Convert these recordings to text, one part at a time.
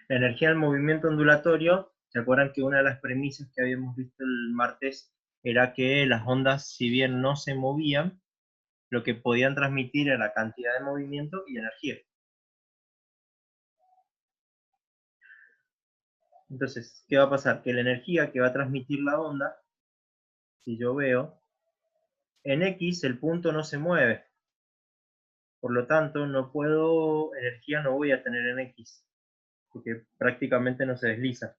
La energía del movimiento ondulatorio, ¿se acuerdan que una de las premisas que habíamos visto el martes era que las ondas, si bien no se movían, lo que podían transmitir era cantidad de movimiento y energía? Entonces, ¿qué va a pasar? Que la energía que va a transmitir la onda, si yo veo, en X el punto no se mueve, por lo tanto energía no voy a tener en X, porque prácticamente no se desliza.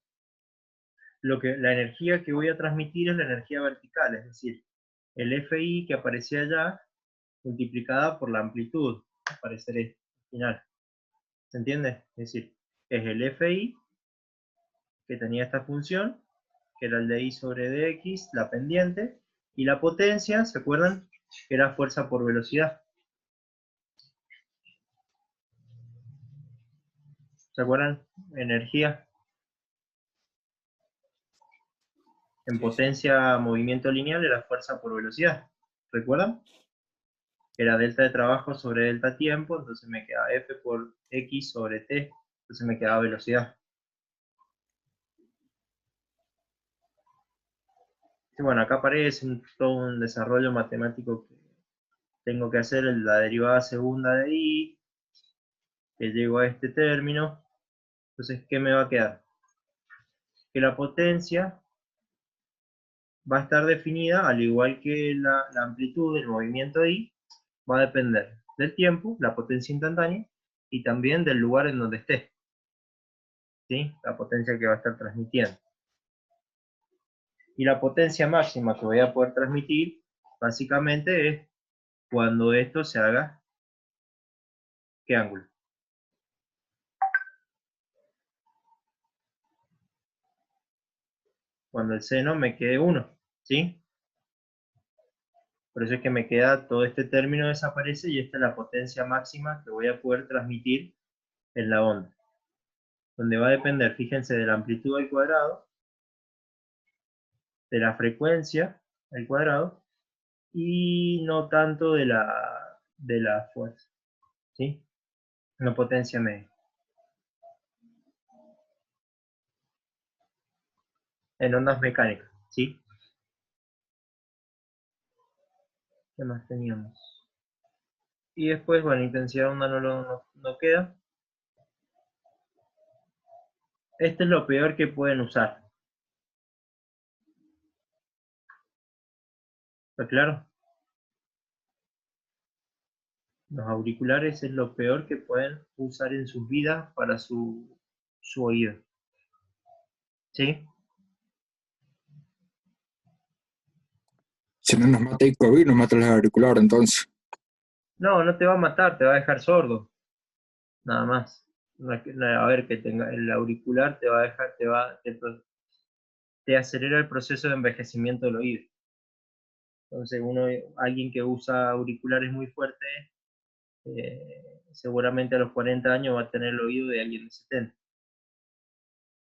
La energía que voy a transmitir es la energía vertical, es decir, el FI que aparecía allá multiplicada por la amplitud, aparecerá al final. ¿Se entiende? Es decir, es el FI que tenía esta función, que era el de I sobre dx, la pendiente, y la potencia, ¿se acuerdan? Que era fuerza por velocidad. ¿Se acuerdan? Energía en Sí, sí. potencia movimiento lineal era fuerza por velocidad. ¿Recuerdan? Era delta de trabajo sobre delta tiempo, entonces me queda F por X sobre T, entonces me queda velocidad. Y bueno, acá aparece todo un desarrollo matemático que tengo que hacer, la derivada segunda de I, que llego a este término. Entonces, ¿qué me va a quedar? Que la potencia va a estar definida, al igual que la amplitud del movimiento I, va a depender del tiempo, la potencia instantánea, y también del lugar en donde esté, ¿sí? La potencia que va a estar transmitiendo. Y la potencia máxima que voy a poder transmitir, básicamente, es cuando esto se haga, ¿qué ángulo? Cuando el seno me quede 1, ¿sí? Por eso es que me queda todo este término desaparece y esta es la potencia máxima que voy a poder transmitir en la onda. Donde va a depender, fíjense, de la amplitud al cuadrado, de la frecuencia al cuadrado, y no tanto de la fuerza, ¿sí? Una potencia media. En ondas mecánicas, ¿sí? ¿Qué más teníamos? Y después, bueno, intensidad de onda no queda. Este es lo peor que pueden usar. ¿Está claro? Los auriculares es lo peor que pueden usar en sus vidas para su oído. ¿Sí? Si no nos mata el COVID, nos mata el auricular, entonces. No, no te va a matar, te va a dejar sordo. Nada más. A ver, que tenga el auricular te va a dejar, te acelera el proceso de envejecimiento del oído. Entonces, alguien que usa auriculares muy fuertes, seguramente a los 40 años va a tener el oído de alguien de 70,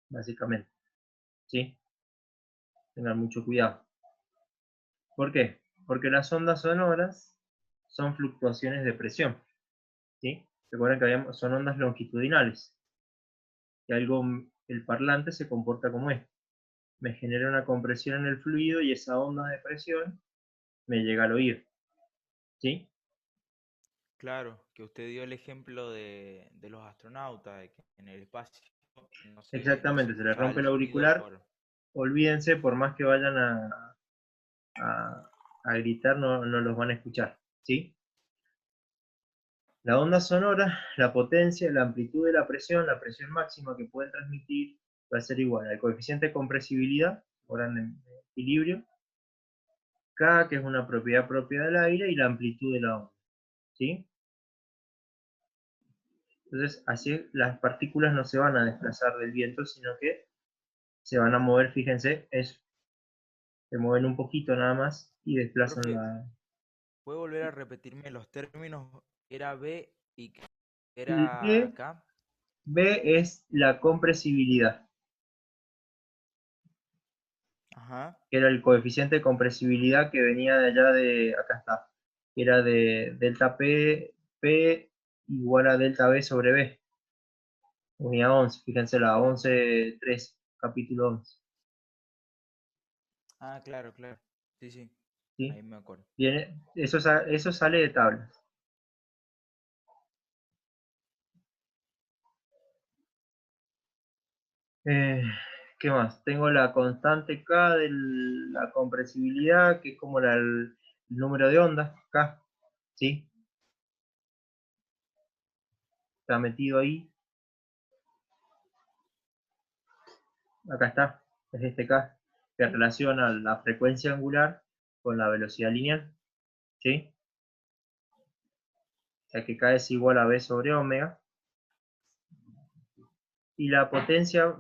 básicamente. ¿Sí? Tengan mucho cuidado. ¿Por qué? Porque las ondas sonoras son fluctuaciones de presión. ¿Sí? Recuerden que son ondas longitudinales. Que el parlante se comporta como esto. Me genera una compresión en el fluido y esa onda de presión me llega al oído. ¿Sí? Claro, que usted dio el ejemplo de los astronautas, de que en el espacio no se Exactamente, se les escuchaba rompe el el sonido auricular. por... Olvídense, por más que vayan a gritar, no los van a escuchar. ¿Sí? La onda sonora, la potencia, la amplitud de la presión máxima que pueden transmitir va a ser igual al coeficiente de compresibilidad, por en equilibrio, K, que es una propiedad propia del aire, y la amplitud de la onda. ¿Sí? Entonces, así las partículas no se van a desplazar del viento, sino que se van a mover, fíjense, se mueven un poquito nada más y desplazan Profe, la... ¿puede volver a repetirme los términos? ¿Era B y qué El era K? B es la compresibilidad, Ajá. que era el coeficiente de compresibilidad que venía de allá acá está, que era de delta P igual a delta B sobre B. Unidad 11, fíjense la 11.3, capítulo 11. Ah, claro, claro. Sí, sí, ¿Sí? ahí me acuerdo. Viene, eso sale de tablas. ¿Qué más? Tengo la constante K de la compresibilidad, que es como el número de ondas, K, ¿sí? Está metido ahí. Acá está, es este K, que relaciona la frecuencia angular con la velocidad lineal, ¿sí? O sea que K es igual a V sobre omega. Y la presión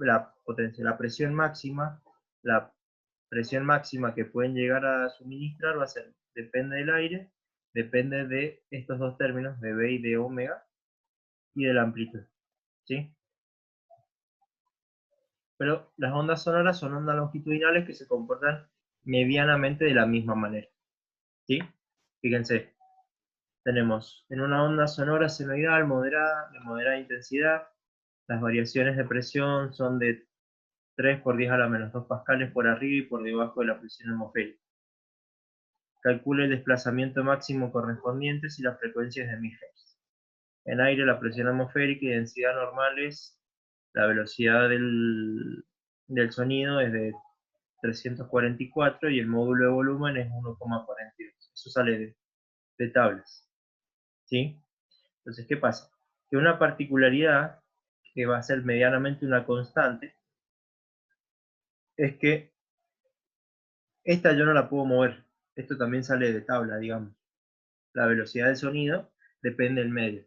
máxima que pueden llegar a suministrar va a ser, depende del aire, depende de estos dos términos, de V y de omega, y de la amplitud, ¿sí? Pero las ondas sonoras son ondas longitudinales que se comportan medianamente de la misma manera, ¿sí? Fíjense, tenemos en una onda sonora senoidal moderada, de moderada intensidad, las variaciones de presión son de 3 por 10 a la menos 2 pascales por arriba y por debajo de la presión atmosférica. Calcule el desplazamiento máximo correspondiente si la frecuencia es de 1000 Hz. En aire, la presión atmosférica y densidad normales, la velocidad del sonido es de 344 y el módulo de volumen es 1,42. Eso sale de tablas, ¿sí? Entonces, ¿qué pasa? Que una particularidad que va a ser medianamente una constante es que esta yo no la puedo mover. Esto también sale de tabla, digamos. La velocidad del sonido depende del medio.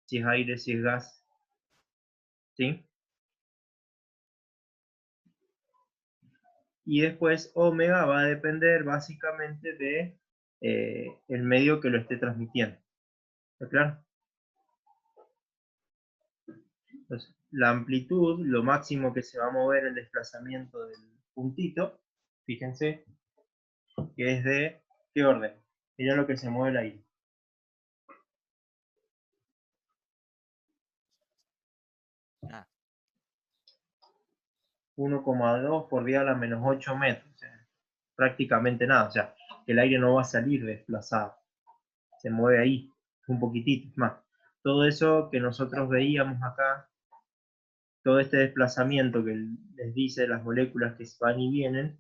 Si es aire, si es gas, ¿sí? Y después omega va a depender básicamente de el medio que lo esté transmitiendo. ¿Está claro? Entonces, la amplitud, lo máximo que se va a mover el desplazamiento del puntito, fíjense, que es de, ¿qué orden? Mira lo que se mueve el aire. 1,2 por 10 a la menos 8 metros. O sea, prácticamente nada. O sea, el aire no va a salir desplazado. Se mueve ahí, un poquitito más. Todo eso que nosotros veíamos acá, todo este desplazamiento que les dice las moléculas que van y vienen,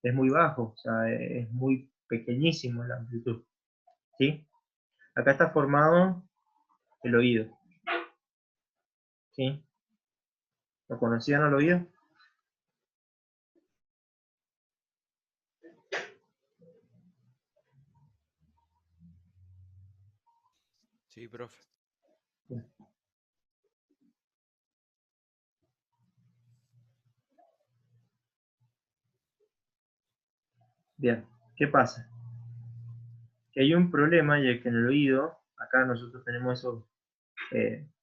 es muy bajo, o sea, es muy pequeñísimo la amplitud. ¿Sí? Acá está formado el oído. ¿Sí? ¿Lo conocían al oído? Sí, profe. Bien, ¿qué pasa? Que hay un problema y es que en el oído, acá nosotros tenemos esos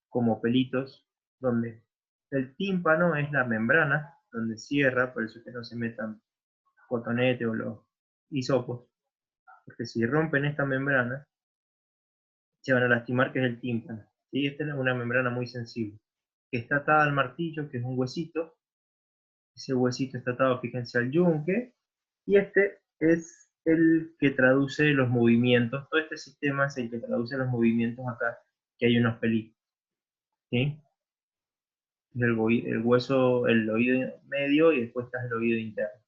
como pelitos, donde el tímpano es la membrana, donde cierra, por eso es que no se metan cotonete o los hisopos, porque si rompen esta membrana, se van a lastimar, que es el tímpano. ¿Sí? Esta es una membrana muy sensible, que está atada al martillo, que es un huesito. Ese huesito está atado, fíjense, al yunque, y este es el que traduce los movimientos. Todo este sistema es el que traduce los movimientos acá, que hay unos pelitos. ¿Sí? El hueso, el oído medio, y después está el oído interno.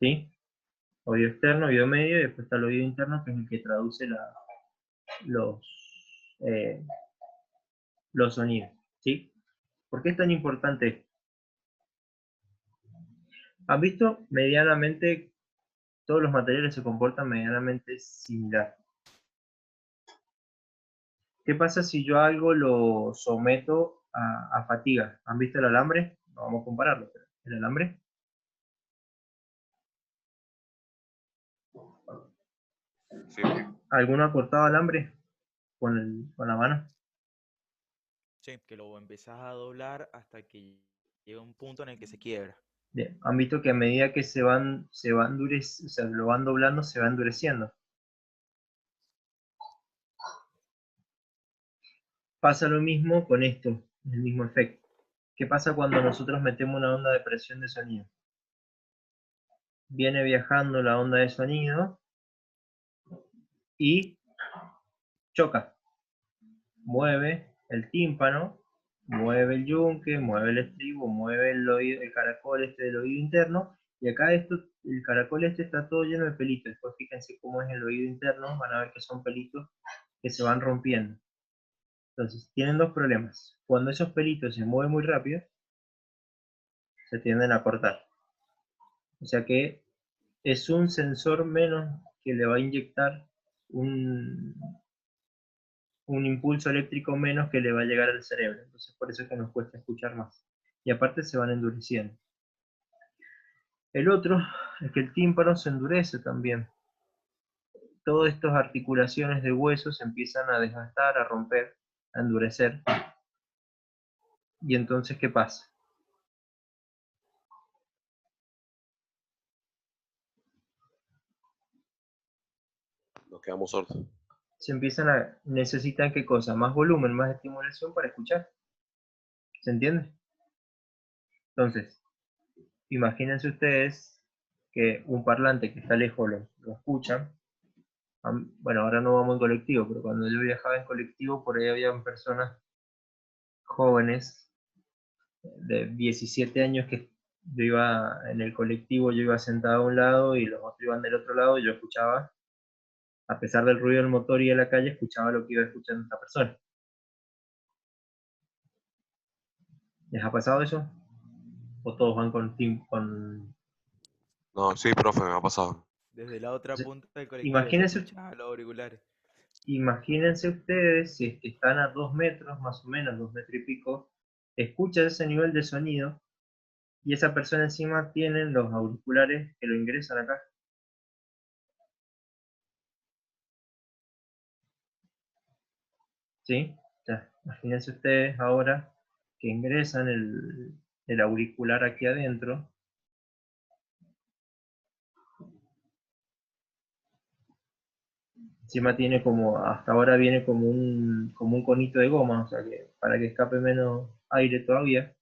¿Sí? Oído externo, oído medio, y después está el oído interno, que es el que traduce los, eh, los sonidos. ¿Sí? ¿Por qué es tan importante esto? ¿Han visto? Medianamente, todos los materiales se comportan medianamente similar. ¿Qué pasa si yo algo lo someto a fatiga? ¿Han visto el alambre? No vamos a compararlo, pero el alambre. Sí, ¿Alguno ha cortado alambre con la mano? Sí, que lo empezás a doblar hasta que llega un punto en el que se quiebra. Bien, han visto que a medida que o sea, lo van doblando, se va endureciendo. Pasa lo mismo con esto, el mismo efecto. ¿Qué pasa cuando nosotros metemos una onda de presión de sonido? Viene viajando la onda de sonido y choca. Mueve el tímpano, mueve el yunque, mueve el estribo, mueve el caracol este del oído interno, y acá el caracol este está todo lleno de pelitos. Después fíjense cómo es el oído interno, van a ver que son pelitos que se van rompiendo. Entonces, tienen dos problemas. Cuando esos pelitos se mueven muy rápido, se tienden a cortar. O sea que es un sensor menos que le va a inyectar un impulso eléctrico menos que le va a llegar al cerebro. Entonces por eso es que nos cuesta escuchar más. Y aparte se van endureciendo. El otro es que el tímpano se endurece también. Todas estas articulaciones de huesos se empiezan a desgastar, a romper, a endurecer. Y entonces, ¿qué pasa? Nos quedamos sordos. Necesitan ¿qué cosa? Más volumen, más estimulación para escuchar. ¿Se entiende? Entonces, imagínense ustedes que un parlante que está lejos lo escuchan. Bueno, ahora no vamos en colectivo, pero cuando yo viajaba en colectivo, por ahí habían personas jóvenes de 17 años que yo iba en el colectivo, yo iba sentado a un lado y los otros iban del otro lado, y yo escuchaba, a pesar del ruido del motor y de la calle, escuchaba lo que iba escuchando esta persona. ¿Les ha pasado eso? ¿O todos van con... No, sí, profe, me ha pasado. Desde la otra Entonces, punta del colectivo se imagínense, escuchaba los auriculares. imagínense ustedes, si es que están a 2 metros, más o menos, 2 metros y pico, escucha ese nivel de sonido, y esa persona encima tiene los auriculares que lo ingresan acá. ¿Sí? O sea, imagínense ustedes ahora que ingresan el auricular aquí adentro. Encima tiene como, hasta ahora viene como un conito de goma, o sea que para que escape menos aire todavía.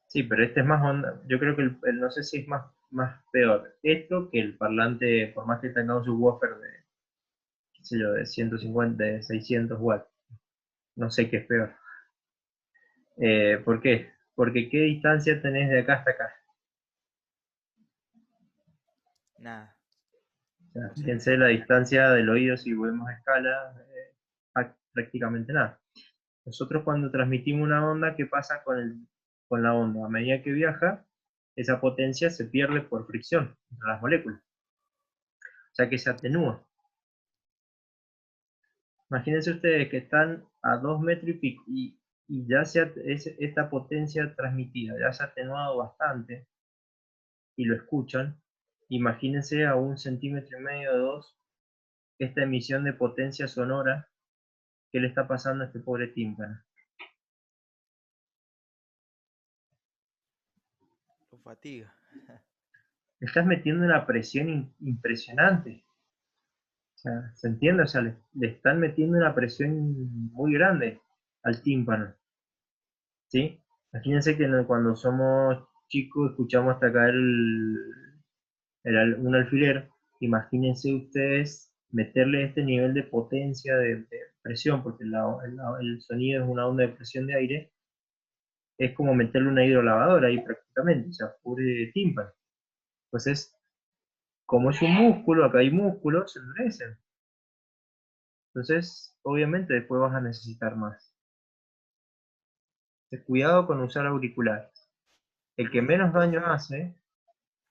Sí, pero este es más onda. Yo creo que no sé si es más peor esto que el parlante, por más que tenga un subwoofer de, qué sé yo, de 150, de 600 watts. No sé qué es peor. ¿Por qué? Porque ¿qué distancia tenés de acá hasta acá? Nada. O sea, O sea, fíjense la distancia del oído, si volvemos a escala, prácticamente nada. Nosotros cuando transmitimos una onda, ¿qué pasa con la onda? A medida que viaja, esa potencia se pierde por fricción entre las moléculas. O sea que se atenúa. Imagínense ustedes que están a 2 metros y pico y ya esta potencia transmitida ya se ha atenuado bastante y lo escuchan. Imagínense a 1,5 cm de 2 esta emisión de potencia sonora que le está pasando a este pobre tímpano. lo fatiga. Le estás metiendo una presión impresionante. O sea, ¿se entiende? O sea, le están metiendo una presión muy grande al tímpano. ¿Sí? Imagínense que cuando somos chicos escuchamos hasta caer un alfiler. Imagínense ustedes meterle este nivel de potencia de presión, porque el sonido es una onda de presión de aire, es como meterle una hidrolavadora ahí prácticamente, o sea, pure tímpano. Entonces, como es un músculo, acá hay músculos, se endurecen. Entonces, obviamente después vas a necesitar más. Cuidado con usar auriculares. El que Bueno, menos daño profe, hace,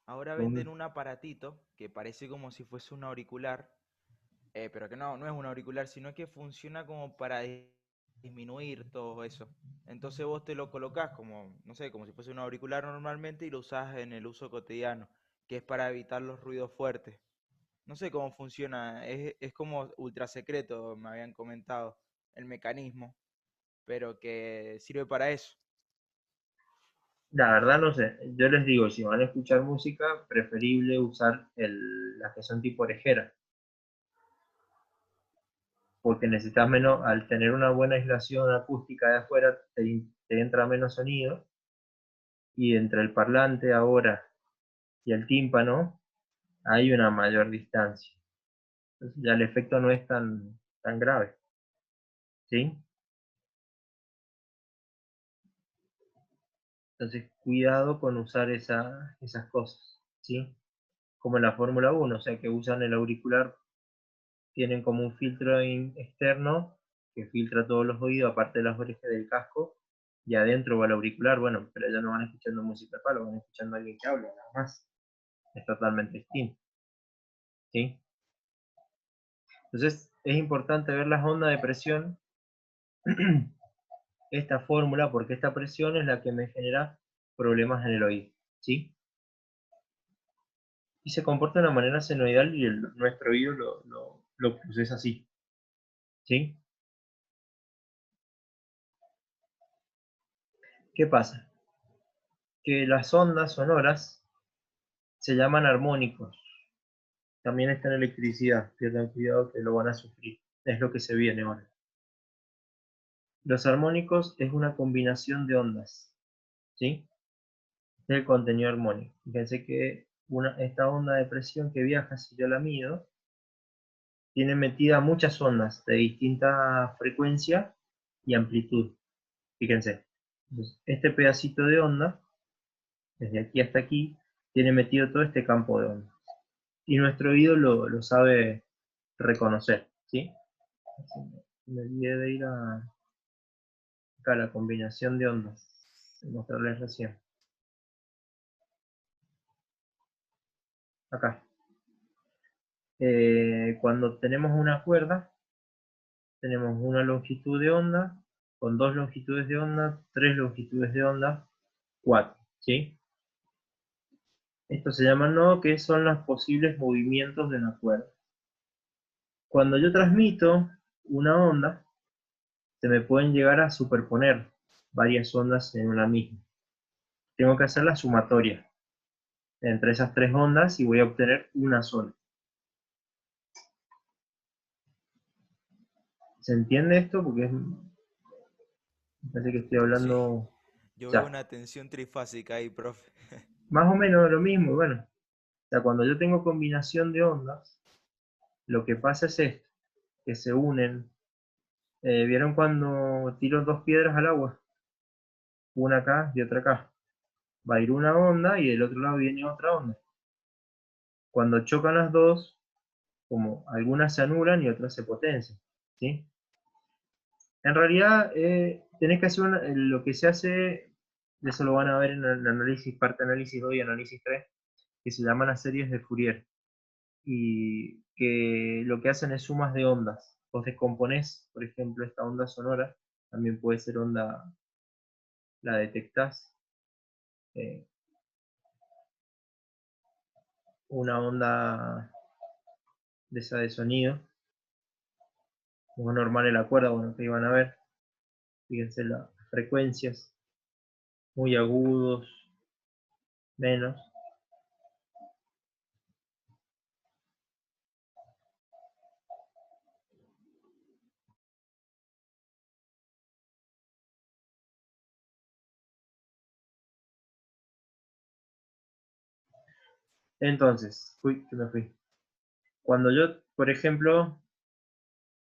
ahora venden un aparatito que parece como si fuese un auricular, pero que no es un auricular, sino que funciona como para disminuir todo eso. Entonces vos te lo colocás como, no sé, como si fuese un auricular normalmente y lo usás en el uso cotidiano, que es para evitar los ruidos fuertes. No sé cómo funciona, es como ultra secreto, me habían comentado el mecanismo, pero que sirve para eso. la verdad no sé. Yo les digo, si van a escuchar música, preferible usar las que son tipo orejera. porque necesitas menos, al tener una buena aislación acústica de afuera, te entra menos sonido, y entre el parlante ahora y el tímpano hay una mayor distancia. Entonces ya el efecto no es tan grave. ¿Sí? Entonces cuidado con usar esas cosas. ¿Sí? Como en la Fórmula 1, o sea que usan el auricular, tienen como un filtro externo que filtra todos los oídos, aparte de las orejas del casco, y adentro va el auricular, bueno, pero ya no van escuchando música de palo, van escuchando a alguien que habla, nada más. Es totalmente distinto. ¿Sí? Entonces es importante ver las ondas de presión, esta fórmula, porque esta presión es la que me genera problemas en el oído. ¿Sí? Y se comporta de una manera senoidal y nuestro oído lo procesa así. ¿Sí? ¿Qué pasa? Que las ondas sonoras se llaman armónicos. También está en electricidad, pierdan cuidado que lo van a sufrir. Es lo que se viene ahora. Los armónicos es una combinación de ondas. ¿Sí? Es el contenido armónico. Fíjense que esta onda de presión que viaja, si yo la mido, tiene metida muchas ondas de distinta frecuencia y amplitud. Fíjense. Entonces, este pedacito de onda, desde aquí hasta aquí, tiene metido todo este campo de onda. Y nuestro oído lo sabe reconocer. ¿Sí? Me olvidé de ir acá a la combinación de ondas. De mostrarles recién. Acá. Cuando tenemos una cuerda, tenemos una longitud de onda, con 2 longitudes de onda, 3 longitudes de onda, 4. ¿Sí? Esto se llama nodo, que son los posibles movimientos de la cuerda. Cuando yo transmito una onda, se me pueden llegar a superponer varias ondas en una misma. Tengo que hacer la sumatoria entre esas 3 ondas y voy a obtener una sola. ¿Se entiende esto? Porque me parece que estoy Sí. hablando Yo veo ya. una tensión trifásica ahí, profe. Más o menos lo mismo, bueno. O sea, cuando yo tengo combinación de ondas, lo que pasa es esto, que se unen. ¿Vieron cuando tiro 2 piedras al agua? Una acá y otra acá. Va a ir una onda y del otro lado viene otra onda. Cuando chocan las dos, como algunas se anulan y otras se potencian. ¿Sí? En realidad, tenés que hacer lo que se hace, eso lo van a ver en el análisis, parte de análisis 2 y análisis 3, que se llaman las series de Fourier. Y que lo que hacen es sumas de ondas. Vos descomponés, por ejemplo, esta onda sonora, también puede ser onda, la detectás, eh, una onda de esa de sonido, como normal en la cuerda, bueno, que iban a ver, fíjense las frecuencias, muy agudos, menos. Entonces, uy, que me fui. Cuando yo, por ejemplo,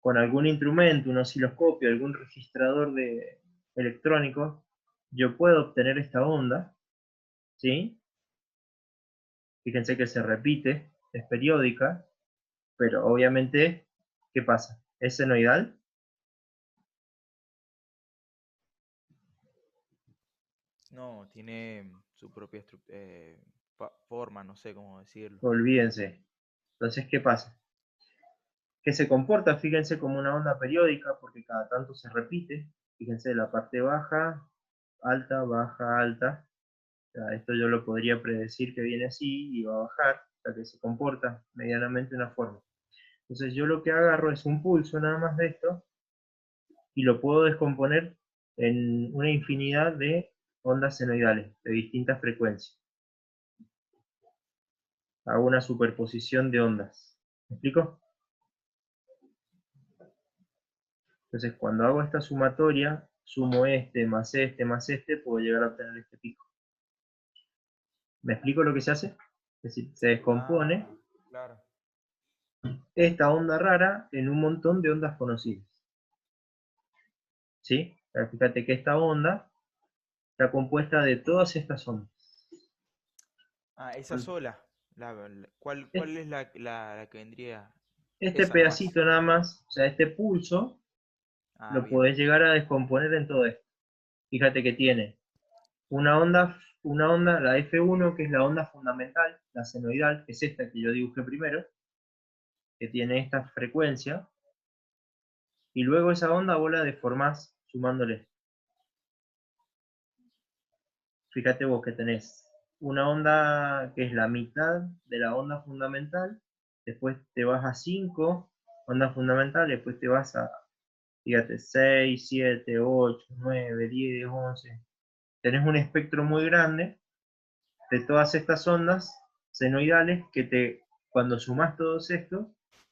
con algún instrumento, un osciloscopio, algún registrador electrónico, yo puedo obtener esta onda, ¿sí? Fíjense que se repite, es periódica, pero obviamente, ¿qué pasa? ¿Es senoidal? No, tiene su propia forma, no sé cómo decirlo. Olvídense. Entonces, ¿qué pasa? Que se comporta, fíjense, como una onda periódica, porque cada tanto se repite. Fíjense, la parte baja, alta, alta. O sea, esto yo lo podría predecir que viene así y va a bajar, hasta que se comporta medianamente una forma. Entonces yo lo que agarro es un pulso nada más de esto, y lo puedo descomponer en una infinidad de ondas senoidales de distintas frecuencias. Hago una superposición de ondas. ¿Me explico? Entonces, cuando hago esta sumatoria, sumo este, más puedo llegar a obtener este pico. ¿Me explico lo que se hace? Es decir, se descompone Claro. esta onda rara en un montón de ondas conocidas. ¿Sí? Fíjate que esta onda está compuesta de todas estas ondas. Esa sola. ¿Cuál es la que vendría? Este Esa nomás. pedacito nada más, o sea, este pulso, lo Bien. podés llegar a descomponer en todo esto. Fíjate que tiene una onda, la F1, que es la onda fundamental, la senoidal, que es esta que yo dibujé primero, que tiene esta frecuencia, y luego esa onda vos la deformás sumándole. Fíjate vos que tenés una onda que es la mitad de la onda fundamental, después te vas a 5 ondas fundamentales, después te vas a, fíjate, 6, 7, 8, 9, 10, 11. Tenés un espectro muy grande de todas estas ondas senoidales que cuando sumás todos estos,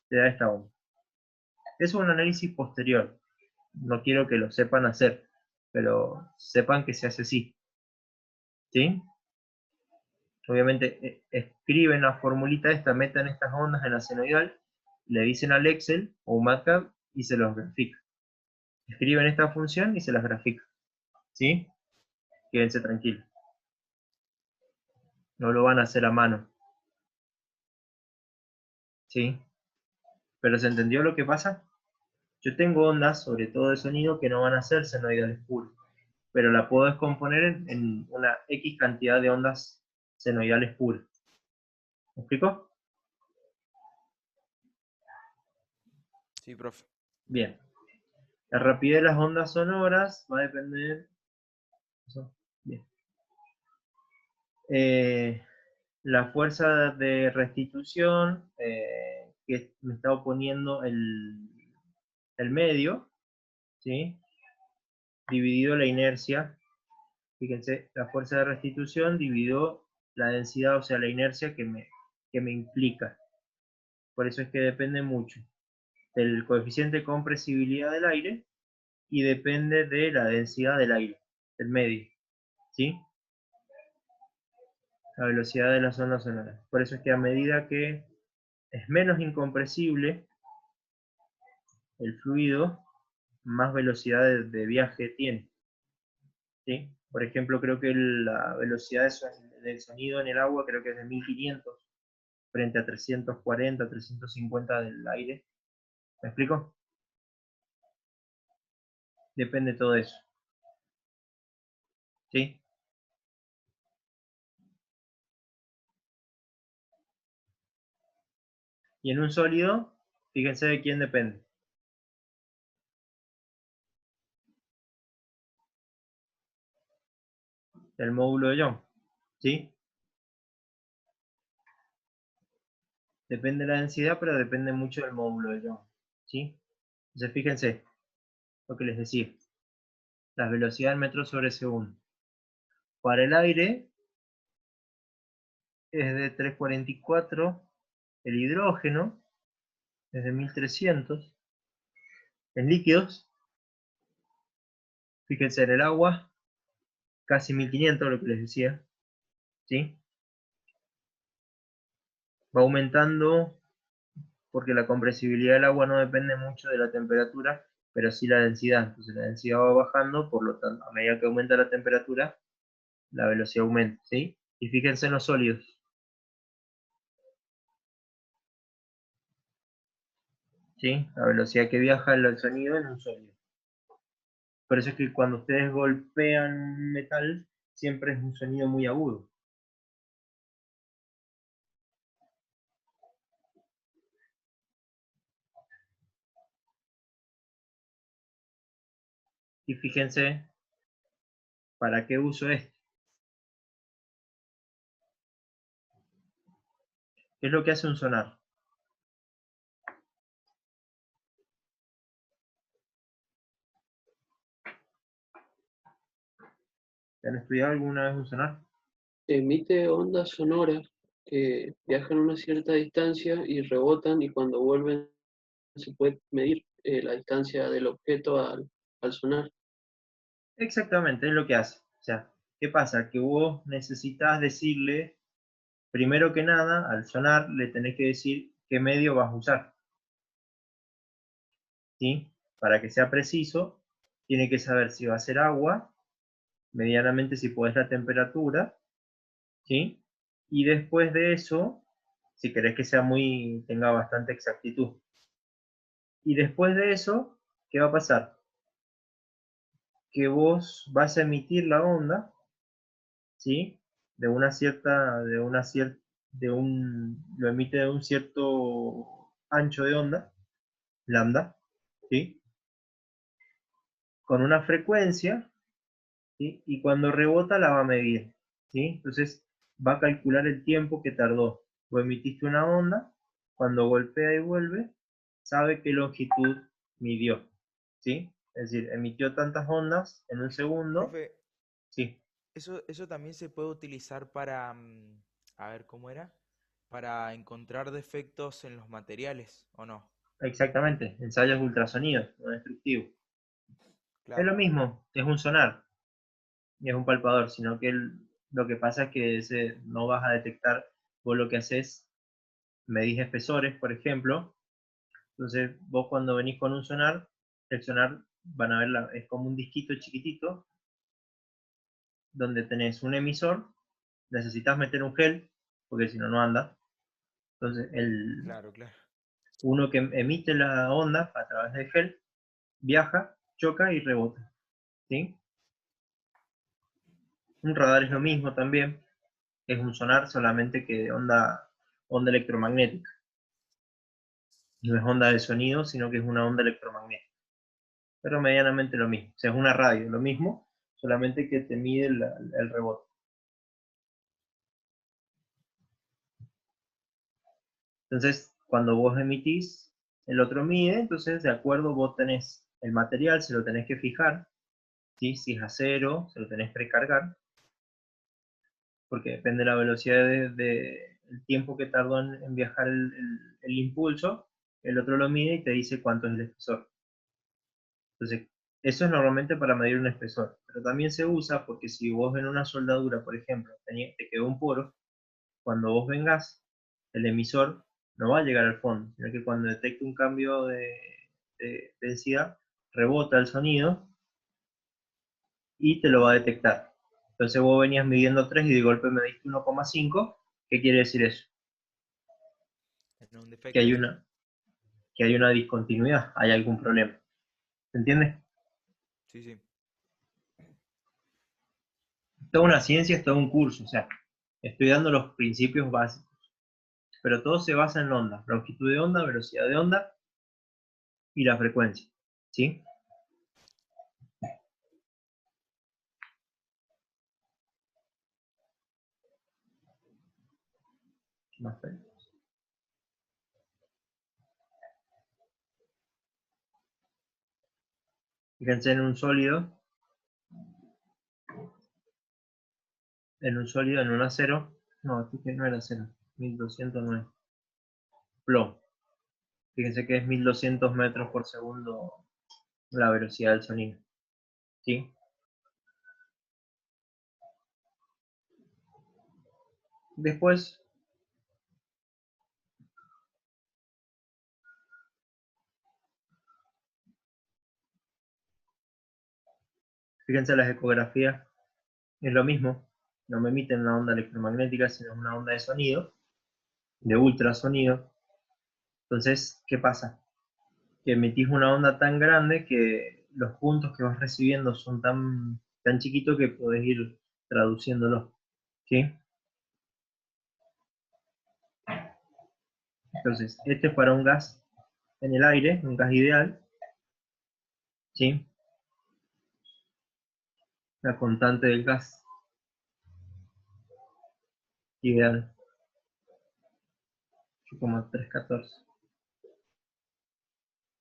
te da esta onda. Es un análisis posterior. No quiero que lo sepan hacer, pero sepan que se hace así. ¿Sí? Obviamente escriben la formulita esta, metan estas ondas en la senoidal, le dicen al Excel o un MATLAB y se los grafica. Escriben esta función y se las grafica. ¿Sí? Quédense tranquilos. No lo van a hacer a mano. ¿Sí? ¿Pero se entendió lo que pasa? Yo tengo ondas, sobre todo de sonido, que no van a ser senoidales puros, pero la puedo descomponer en una X cantidad de ondas senoidales puras. ¿Me explico? Sí, profe. Bien. La rapidez de las ondas sonoras va a depender... Bien. La fuerza de restitución que me está oponiendo el medio, ¿sí? Dividido la inercia. Fíjense, la fuerza de restitución dividió la densidad, o sea, la inercia que me implica. Por eso es que depende mucho del coeficiente de compresibilidad del aire y depende de la densidad del aire, del medio, ¿sí? La velocidad de las ondas sonoras. Por eso es que a medida que es menos incompresible el fluido, más velocidad de viaje tiene, ¿sí? Por ejemplo, creo que la velocidad del sonido en el agua creo que es de 1500 frente a 340, 350 del aire. ¿Me explico? Depende de todo eso. ¿Sí? Y en un sólido, fíjense de quién depende. Del módulo de Young. ¿Sí? Depende de la densidad, pero depende mucho del módulo de Young. ¿Sí? Entonces fíjense lo que les decía. La velocidad del metro sobre segundo. Para el aire es de 344. El hidrógeno es de 1300. En líquidos, fíjense en el agua, casi 1500, lo que les decía. ¿Sí? Va aumentando porque la compresibilidad del agua no depende mucho de la temperatura, pero sí la densidad. Entonces la densidad va bajando, por lo tanto, a medida que aumenta la temperatura, la velocidad aumenta, ¿sí? Y fíjense en los sólidos. ¿Sí? La velocidad que viaja el sonido en un sólido. Por eso es que cuando ustedes golpean un metal, siempre es un sonido muy agudo. Y fíjense, ¿para qué uso esto? ¿Qué es lo que hace un sonar? ¿Han estudiado alguna vez un sonar? Emite ondas sonoras que viajan una cierta distancia y rebotan, y cuando vuelven se puede medir la distancia del objeto al sonar. Exactamente, es lo que hace. O sea, ¿qué pasa? Que vos necesitas decirle, primero que nada, al sonar, le tenés que decir qué medio vas a usar. ¿Sí? Para que sea preciso, tiene que saber si va a ser agua, medianamente si podés la temperatura, ¿sí? Y después de eso, si querés que sea tenga bastante exactitud. Y después de eso, ¿qué va a pasar? Que vos vas a emitir la onda, ¿sí? De una cierta, lo emite de un cierto ancho de onda, lambda, ¿sí? Con una frecuencia, ¿sí? Y cuando rebota la va a medir, ¿sí? Entonces va a calcular el tiempo que tardó. Vos emitiste una onda, cuando golpea y vuelve, sabe qué longitud midió, ¿sí? Es decir, emitió tantas ondas en un segundo, Profe, sí, eso también se puede utilizar para, a ver, ¿cómo era? Para encontrar defectos en los materiales, ¿o no? exactamente, ensayos de ultrasonido, no destructivo. Es Claro, lo mismo, es un sonar, y es un palpador, sino que lo que pasa es que no vas a detectar, vos lo que haces, medís espesores, por ejemplo. Entonces, vos cuando venís con un sonar, el sonar van a ver, es como un disquito chiquitito, donde tenés un emisor, necesitas meter un gel, porque si no, no anda. Entonces, claro, claro. uno que emite la onda a través del gel, viaja, choca y rebota, ¿sí? Un radar es lo mismo también, es un sonar solamente que de onda electromagnética. No es onda de sonido, sino que es una onda electromagnética. Pero medianamente lo mismo. O sea, es una radio, lo mismo, solamente que te mide el rebote. Entonces, cuando vos emitís, el otro mide, entonces de acuerdo vos tenés el material, se lo tenés que fijar, ¿sí? Si es acero, se lo tenés que precargar, porque depende de la velocidad el tiempo que tardó en viajar el impulso, el otro lo mide y te dice cuánto es el espesor. Entonces, eso es normalmente para medir un espesor, pero también se usa porque si vos en una soldadura, por ejemplo, te quedó un poro, cuando vos vengas, el emisor no va a llegar al fondo, sino que cuando detecte un cambio de densidad, rebota el sonido y te lo va a detectar. Entonces vos venías midiendo 3 y de golpe me diste 1,5. ¿Qué quiere decir eso? Es un Que hay defecto. una, que hay una discontinuidad, hay algún problema. ¿Se entiende? Sí, sí. Toda una ciencia es todo un curso, o sea, estoy dando los principios básicos, pero todo se basa en onda, longitud de onda, velocidad de onda y la frecuencia, ¿sí? Más feo. Fíjense en un acero, no, aquí que no era acero, 1209, plomo. Fíjense que es 1200 metros por segundo la velocidad del sonido, ¿sí? Después, fíjense las ecografías, es lo mismo, no me emiten una onda electromagnética, sino una onda de sonido, de ultrasonido. Entonces, ¿qué pasa? Que emitís una onda tan grande que los puntos que vas recibiendo son tan chiquitos que podés ir traduciéndolo, ¿sí? Entonces, este es para un gas en el aire, un gas ideal, ¿sí? La constante del gas ideal, 8,314.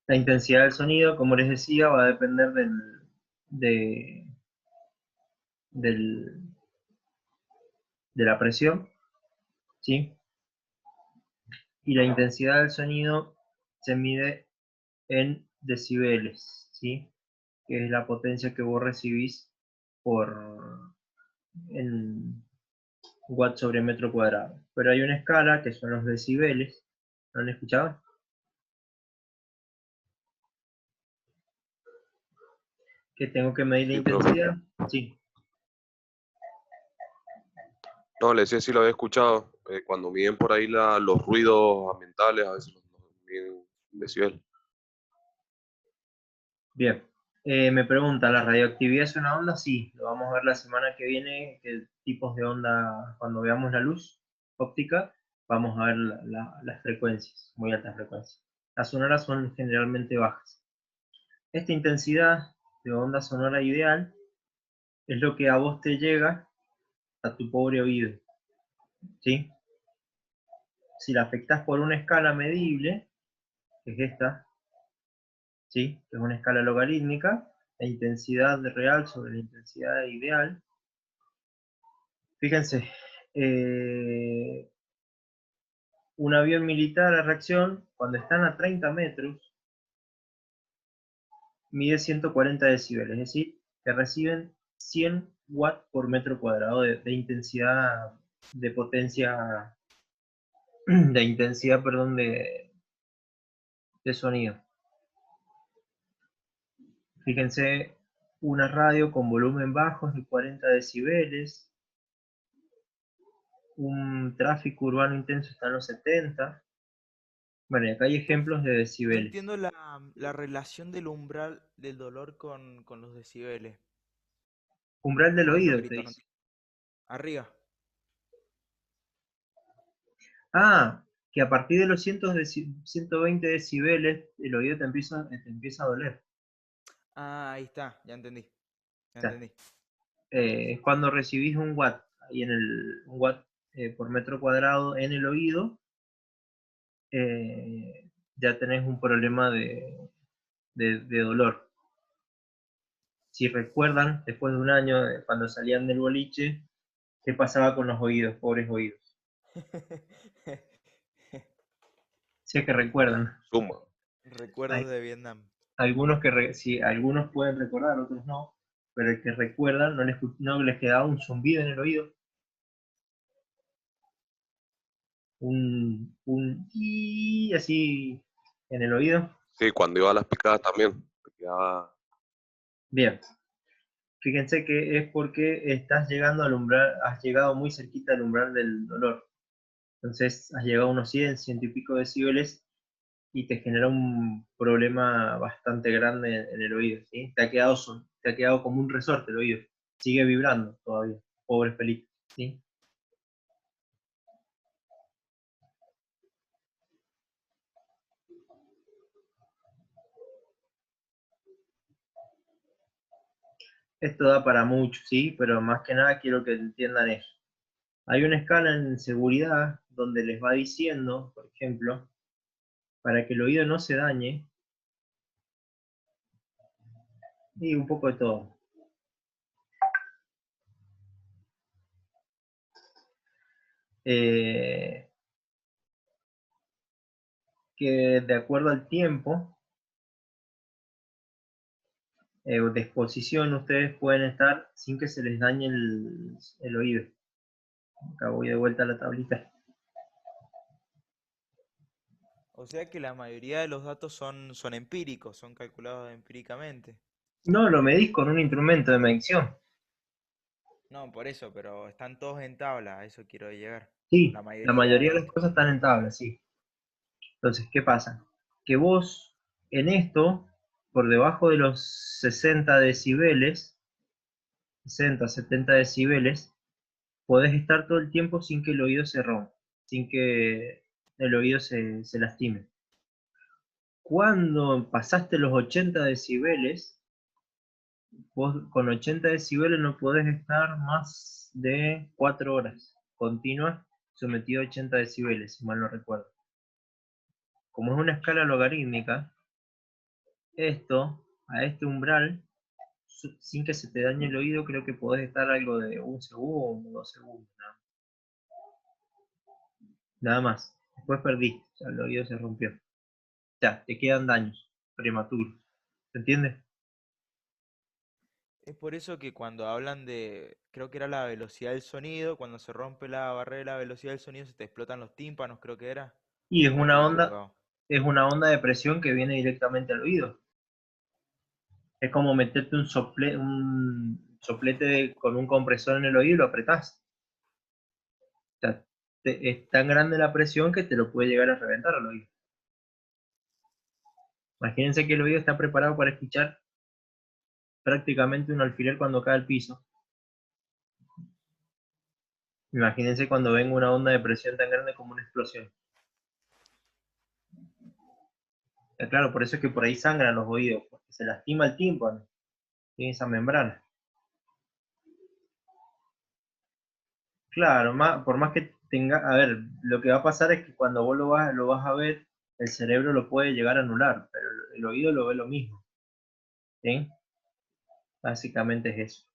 La intensidad del sonido, como les decía, va a depender de, del- de la presión, ¿sí? Y la intensidad del sonido se mide en decibeles, ¿sí? Que es la potencia que vos recibís en watts sobre metro cuadrado. Pero hay una escala que son los decibeles. ¿No han escuchado? Que tengo que medir la Sí, profe. intensidad. Sí. No, le decía si lo había escuchado. Cuando miden por ahí los ruidos ambientales, a veces los miden en decibel. Bien. Me pregunta, ¿la radioactividad es una onda? Sí, lo vamos a ver la semana que viene, qué tipos de onda, cuando veamos la luz óptica, vamos a ver las frecuencias, muy altas frecuencias. Las sonoras son generalmente bajas. Esta intensidad de onda sonora ideal es lo que a vos te llega a tu pobre oído, ¿sí? Si la afectás por una escala medible, que es esta, ¿sí? Que es una escala logarítmica, la intensidad real sobre la intensidad ideal. Fíjense, un avión militar a reacción, cuando están a 30 metros, mide 140 decibeles, es decir, que reciben 100 watts por metro cuadrado de intensidad, de potencia, de intensidad, perdón, de sonido. Fíjense, una radio con volumen bajo es de 40 decibeles, un tráfico urbano intenso está en los 70. Bueno, y acá hay ejemplos de No decibeles. entiendo la relación del umbral del dolor con los decibeles. Umbral del Con esos oído, te gritos, no dice. entiendo. Arriba. Ah, que a partir de los 120 decibeles, el oído te empieza a doler. Ah, ahí está, ya entendí. O Ya sea, entendí. es cuando recibís un watt, ahí un watt por metro cuadrado en el oído, ya tenés un problema de dolor. Si recuerdan, después de un año, cuando salían del boliche, qué pasaba con los oídos, pobres oídos. Si es que recuerdan. Suma. Recuerdos Hay de Vietnam. algunos sí, algunos pueden recordar, otros no, pero el que recuerdan no les quedaba un zumbido en el oído, un y así en el oído. Sí, cuando iba a las picadas también. Me quedaba- Bien, fíjense que es porque estás llegando al umbral, has llegado muy cerquita al umbral del dolor. Entonces has llegado a unos 100, 100 y pico decibeles y te genera un problema bastante grande en el oído, ¿sí? Te ha quedado como un resorte el oído. Sigue vibrando todavía, pobres pelitos, ¿sí? Esto da para mucho, ¿sí? Pero más que nada quiero que entiendan eso. Hay una escala en seguridad donde les va diciendo, por ejemplo, para que el oído no se dañe, y un poco de todo. Eh, que de acuerdo al tiempo de exposición ustedes pueden estar sin que se les dañe el oído. Acá voy de vuelta a la tablita. O sea que la mayoría de los datos son empíricos, son calculados empíricamente. No, lo medís con un instrumento de medición. No, por eso, pero están todos en tabla, a eso quiero llegar. La Sí, la mayoría mayoría de de... las cosas están en tabla, sí. Entonces, ¿qué pasa? Que vos en esto, por debajo de los 60 decibeles, 60, 70 decibeles, podés estar todo el tiempo sin que el oído se rompa, sin que el oído se lastime. Cuando pasaste los 80 decibeles, vos con 80 decibeles no podés estar más de 4 horas continuas sometido a 80 decibeles, si mal no recuerdo. Como es una escala logarítmica, a este umbral, sin que se te dañe el oído, creo que podés estar algo de 1 segundo, 2 segundos, nada más. Después perdiste, o sea, el oído se rompió. Ya, te quedan daños. prematuros. ¿Se entiende? Es por eso que cuando hablan de, creo que era la velocidad del sonido, cuando se rompe la barrera de la velocidad del sonido se te explotan los tímpanos, creo que era. Y ¿O estoy equivocado? es una onda de presión que viene directamente al oído. Es como meterte un soplete con un compresor en el oído y lo apretás. O sea, es tan grande la presión que te lo puede llegar a reventar al oído. Imagínense que el oído está preparado para escuchar prácticamente un alfiler cuando cae al piso. Imagínense cuando venga una onda de presión tan grande como una explosión. Claro, por eso es que por ahí sangran los oídos, porque se lastima el tímpano, tiene esa membrana. Claro, por más que tenga, a ver, lo que va a pasar es que cuando vos lo vas a ver, el cerebro lo puede llegar a anular, pero el oído lo ve lo mismo. ¿Sí? Básicamente es eso.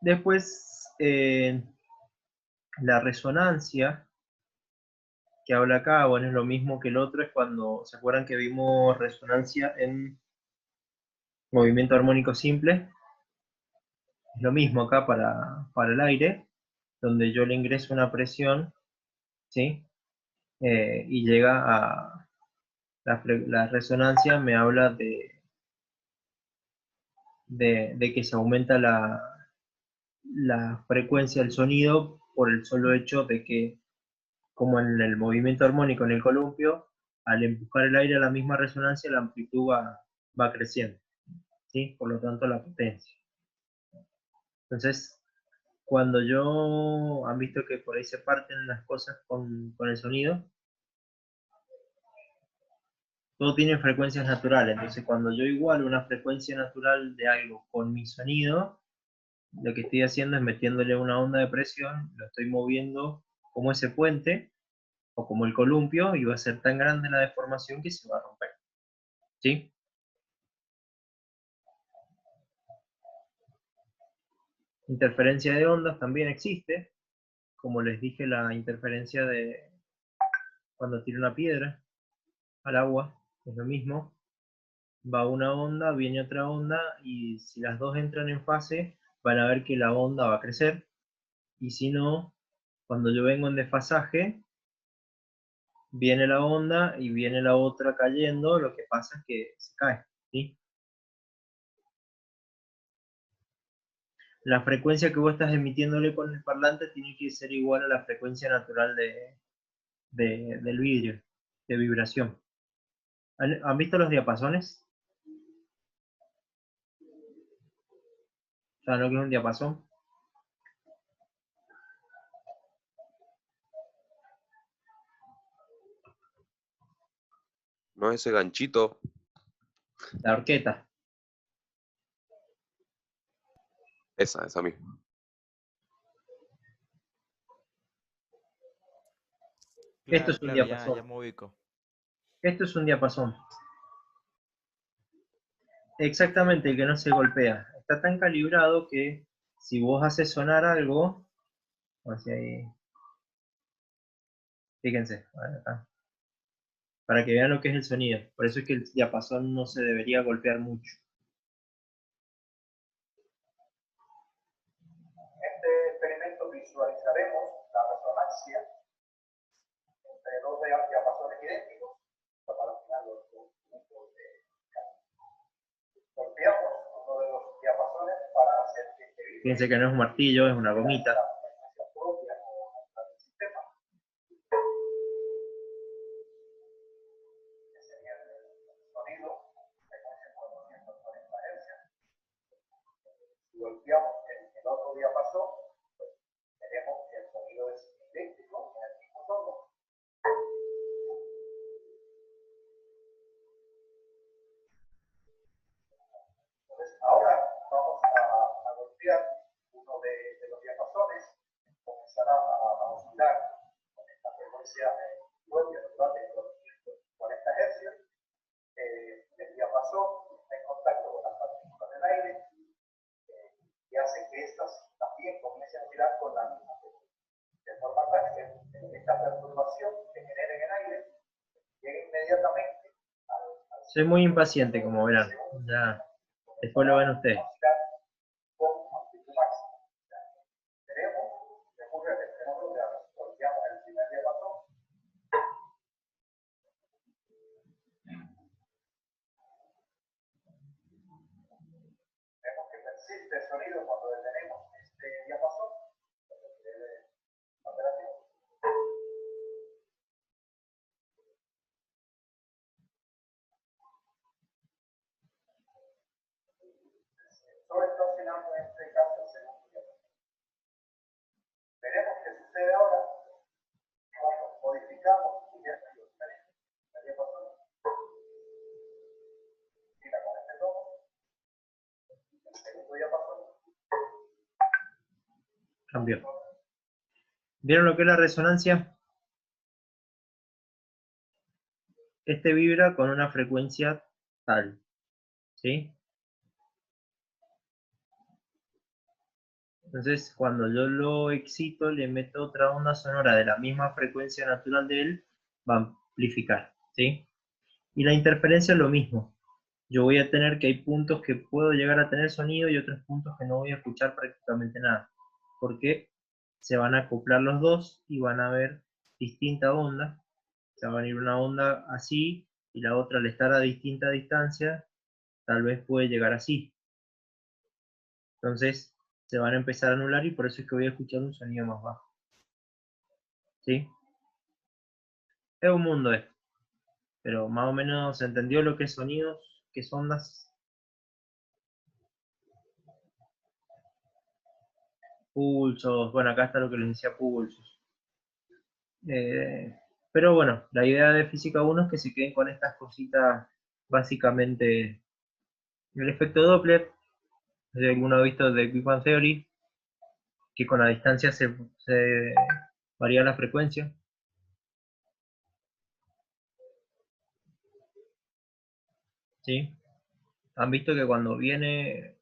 Después, la resonancia que habla acá, bueno, es lo mismo que el otro, es cuando, ¿se acuerdan que vimos resonancia en movimiento armónico simple? Es lo mismo acá para el aire, donde yo le ingreso una presión, ¿sí? Y llega a la resonancia, me habla de que se aumenta la frecuencia del sonido por el solo hecho de que, como en el movimiento armónico en el columpio, al empujar el aire a la misma resonancia, la amplitud va creciendo, ¿sí? Por lo tanto, la potencia. Entonces, cuando han visto que por ahí se parten las cosas con el sonido, todo tiene frecuencias naturales. Entonces, cuando yo igualo una frecuencia natural de algo con mi sonido, lo que estoy haciendo es metiéndole una onda de presión, lo estoy moviendo como ese puente o como el columpio, y va a ser tan grande la deformación que se va a romper. ¿Sí? Interferencia de ondas también existe, como les dije, la interferencia de cuando tiro una piedra al agua, es lo mismo. Va una onda, viene otra onda, y si las dos entran en fase, van a ver que la onda va a crecer, y si no, cuando yo vengo en desfasaje, viene la onda y viene la otra cayendo, lo que pasa es que se cae, ¿sí? La frecuencia que vos estás emitiéndole con el parlante tiene que ser igual a la frecuencia natural del vidrio, de vibración. ¿Han visto los diapasones? ¿Saben lo que es un diapasón? ¿No es ese ganchito? La horqueta. Esa misma. Esto Claro, es un claro, ya, diapasón. ya me ubico. Esto es un diapasón. Exactamente, el que no se golpea. Está tan calibrado que si vos haces sonar algo, o sea, fíjense, acá, para que vean lo que es el sonido. Por eso es que el diapasón no se debería golpear mucho. En este experimento visualizaremos la resonancia entre dos diapasones idénticos. Para afinar los puntos de golpeamos uno de los diapasones para hacer que vibre. Fíjense que no es un martillo, es una gomita. La frecuencia propia o natural del sistema. Que sería el sonido, frecuencia 440 Hz. Si golpeamos el otro diapasón, pues veremos que el sonido es idéntico en el mismo tono. Entonces, ahora vamos a golpear uno de los diapasones, comenzará a oscilar con esta frecuencia propia de 40 Hz. El diapasón está en contacto con las partículas del aire y hace que estas también comiencen a oscilar con la misma frecuencia. De forma tal que esta perturbación que genera en el aire llega inmediatamente Soy muy impaciente, como verán. Ya, después lo ven ustedes. con amplitud máxima. Veremos que ocurre el fenómeno de la digamos, el primer diapasón. Vemos que persiste el sonido cuando detenemos este diapasón. Solo está oscilando en este caso el segundo diapasón. Veremos qué sucede ahora cuando modificamos y ya está diferente el diapasón. Mira con este tono. El segundo diapasón. Cambió. ¿Vieron lo que es la resonancia? Este vibra con una frecuencia tal, ¿sí? Entonces, cuando yo lo excito, le meto otra onda sonora de la misma frecuencia natural de él, va a amplificar, ¿sí? Y la interferencia es lo mismo. Yo voy a tener que hay puntos que puedo llegar a tener sonido y otros puntos que no voy a escuchar prácticamente nada. Porque se van a acoplar los dos y van a haber distinta onda. Se va a venir una onda así y la otra al estar a distinta distancia, tal vez puede llegar así. Entonces se van a empezar a anular y por eso es que voy a escuchar un sonido más bajo. ¿Sí? Es un mundo esto. Pero más o menos se entendió lo que es sonidos, qué es ondas. Pulsos, bueno, acá está lo que les decía pulsos. Pero bueno, la idea de Física 1 es que se queden con estas cositas, básicamente el efecto Doppler. Si alguno ha visto de Big Bang Theory, que con la distancia se varía la frecuencia. ¿Sí? ¿Han visto que cuando viene,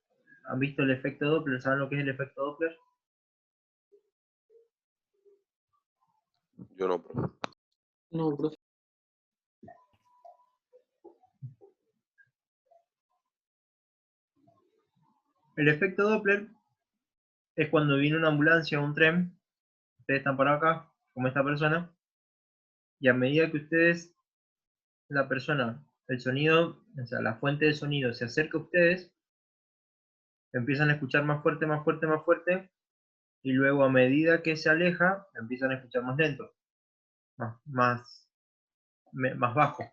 han visto el efecto Doppler? ¿Saben lo que es el efecto Doppler? Yo no, profe. No, profe. El efecto Doppler es cuando viene una ambulancia o un tren, ustedes están por acá, como esta persona, y a medida que ustedes, la persona, el sonido, o sea, la fuente de sonido se acerca a ustedes, empiezan a escuchar más fuerte, más fuerte, más fuerte, y luego a medida que se aleja, empiezan a escuchar más lento, más bajo.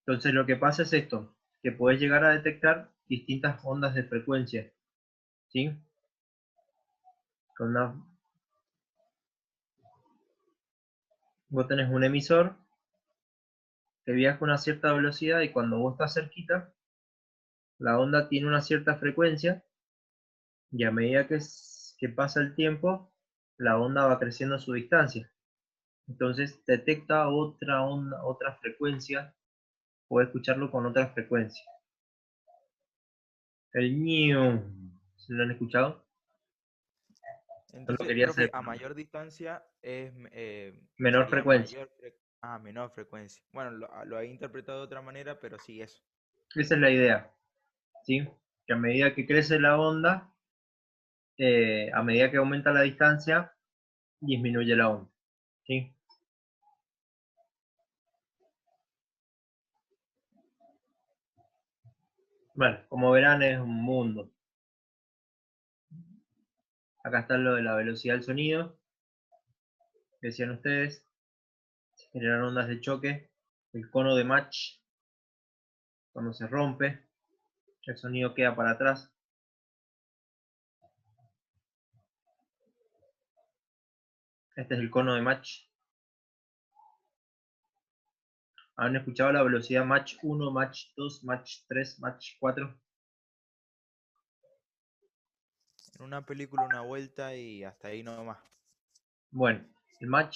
Entonces lo que pasa es esto, que podés llegar a detectar distintas ondas de frecuencia, ¿sí? Vos tenés un emisor que viaja a una cierta velocidad y cuando vos estás cerquita, la onda tiene una cierta frecuencia y a medida que pasa el tiempo, la onda va creciendo su distancia. Entonces detecta otra onda, otra frecuencia, puede escucharlo con otra frecuencia. El ñiu, ¿se lo han escuchado? Entonces, quería profe, hacer a mayor distancia es menor sería frecuencia. menor frecuencia. Bueno, lo he interpretado de otra manera, pero sí eso. Esa es la idea, ¿sí? Que a medida que crece la onda, a medida que aumenta la distancia, disminuye la onda, ¿sí? Bueno, como verán es un mundo. Acá está lo de la velocidad del sonido. Que decían ustedes, se generan ondas de choque. El cono de Mach, cuando se rompe, el sonido queda para atrás. Este es el cono de Mach. ¿Han escuchado la velocidad Mach 1, Mach 2, Mach 3, Mach 4? En una película una vuelta y hasta ahí nomás. Bueno, el Mach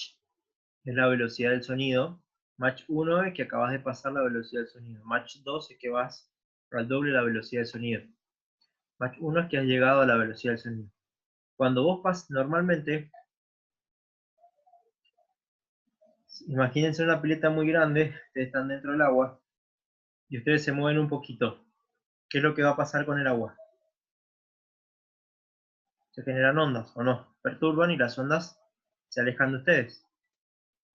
es la velocidad del sonido. Mach 1 es que acabas de pasar la velocidad del sonido. Mach 2 es que vas al doble de la velocidad del sonido. Mach 1 es que has llegado a la velocidad del sonido. Cuando vos pasas, normalmente, Imagínense una pileta muy grande, ustedes están dentro del agua, y ustedes se mueven un poquito. ¿Qué es lo que va a pasar con el agua? Se generan ondas, ¿o no? Perturban y las ondas se alejan de ustedes.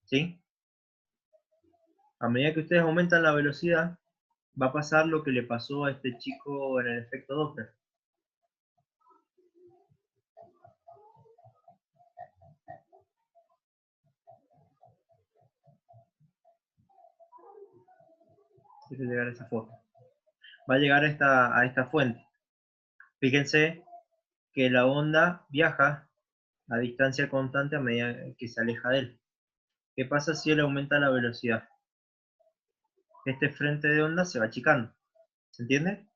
¿Sí? A medida que ustedes aumentan la velocidad, va a pasar lo que le pasó a este chico en el efecto Doppler. Quiero llegar a esa foto. Va a llegar a esta fuente. Fíjense que la onda viaja a distancia constante a medida que se aleja de él. ¿Qué pasa si él aumenta la velocidad? Este frente de onda se va achicando. ¿Se entiende?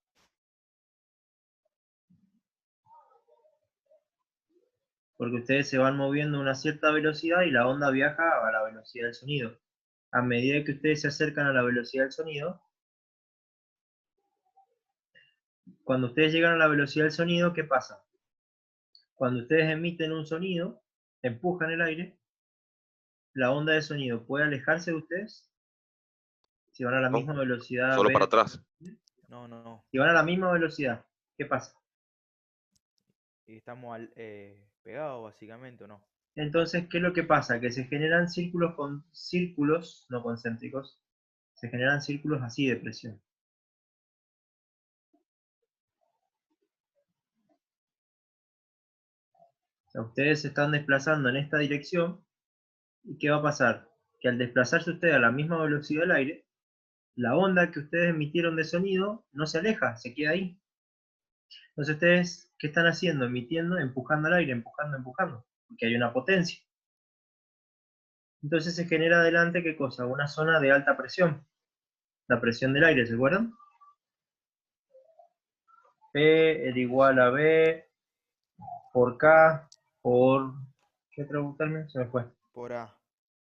Porque ustedes se van moviendo a una cierta velocidad y la onda viaja a la velocidad del sonido. A medida que ustedes se acercan a la velocidad del sonido, cuando ustedes llegan a la velocidad del sonido, ¿qué pasa? Cuando ustedes emiten un sonido, empujan el aire, la onda de sonido puede alejarse de ustedes si van a la ¿no? misma velocidad Solo para v. atrás. No. Si van a la misma velocidad, ¿qué pasa? Y estamos pegados, básicamente, ¿o no? Entonces, ¿qué es lo que pasa? Que se generan círculos no concéntricos, se generan círculos así de presión. O sea, ustedes se están desplazando en esta dirección, ¿y qué va a pasar? Que al desplazarse ustedes a la misma velocidad del aire, la onda que ustedes emitieron de sonido no se aleja, se queda ahí. Entonces ustedes, ¿qué están haciendo? Emitiendo, empujando al aire, empujando, porque hay una potencia. Entonces se genera adelante, ¿qué cosa? Una zona de alta presión. La presión del aire, ¿se acuerdan? P es igual a B por K por... ¿Qué otro término? Se me fue. Por A.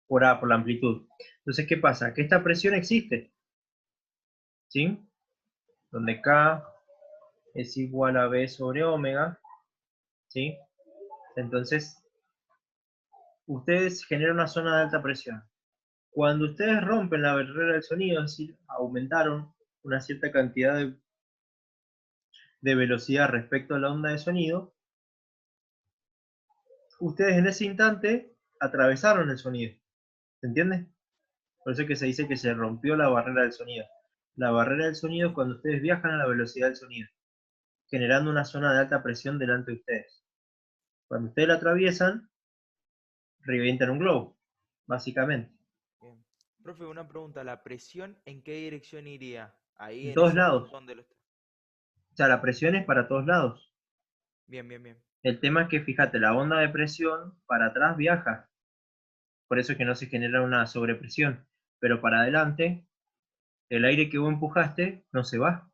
Por A, por la amplitud. Entonces, ¿qué pasa? Que esta presión existe. ¿Sí? Donde K es igual a B sobre omega. ¿Sí? Entonces, ustedes generan una zona de alta presión. Cuando ustedes rompen la barrera del sonido, es decir, aumentaron una cierta cantidad de velocidad respecto a la onda de sonido, ustedes en ese instante atravesaron el sonido. ¿Se entiende? Por eso es que se dice que se rompió la barrera del sonido. La barrera del sonido es cuando ustedes viajan a la velocidad del sonido, generando una zona de alta presión delante de ustedes. Cuando ustedes la atraviesan, revientan un globo, básicamente. Bien. Profe, una pregunta. ¿La presión en qué dirección iría? Ahí En en todos ese lados. punto donde lo está. O sea, la presión es para todos lados. Bien. El tema es que, fíjate, la onda de presión para atrás viaja. Por eso es que no se genera una sobrepresión. Pero para adelante, el aire que vos empujaste no se va.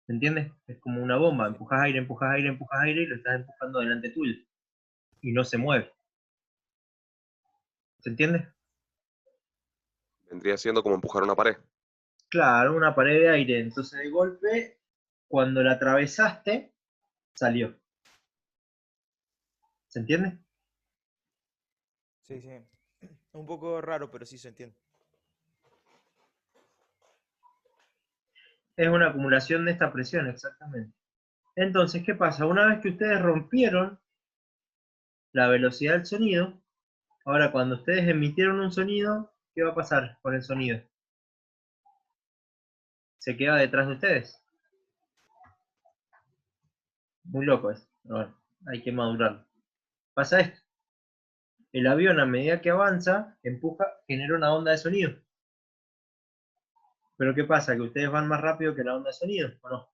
¿Se entiende? Es como una bomba. Sí. Empujas aire y lo estás empujando delante tuyo. Y no se mueve. ¿Se entiende? Vendría siendo como empujar una pared. Claro, una pared de aire. Entonces, de golpe, cuando la atravesaste, salió. ¿Se entiende? Sí. Un poco raro, pero sí se entiende. Es una acumulación de esta presión, exactamente. Entonces, ¿qué pasa? Una vez que ustedes rompieron la velocidad del sonido, ahora cuando ustedes emitieron un sonido, ¿qué va a pasar con el sonido? Se queda detrás de ustedes. Muy loco eso. Bueno, hay que madurarlo. Pasa esto. El avión, a medida que avanza, empuja, genera una onda de sonido. Pero ¿qué pasa? ¿Que ustedes van más rápido que la onda de sonido? ¿O no?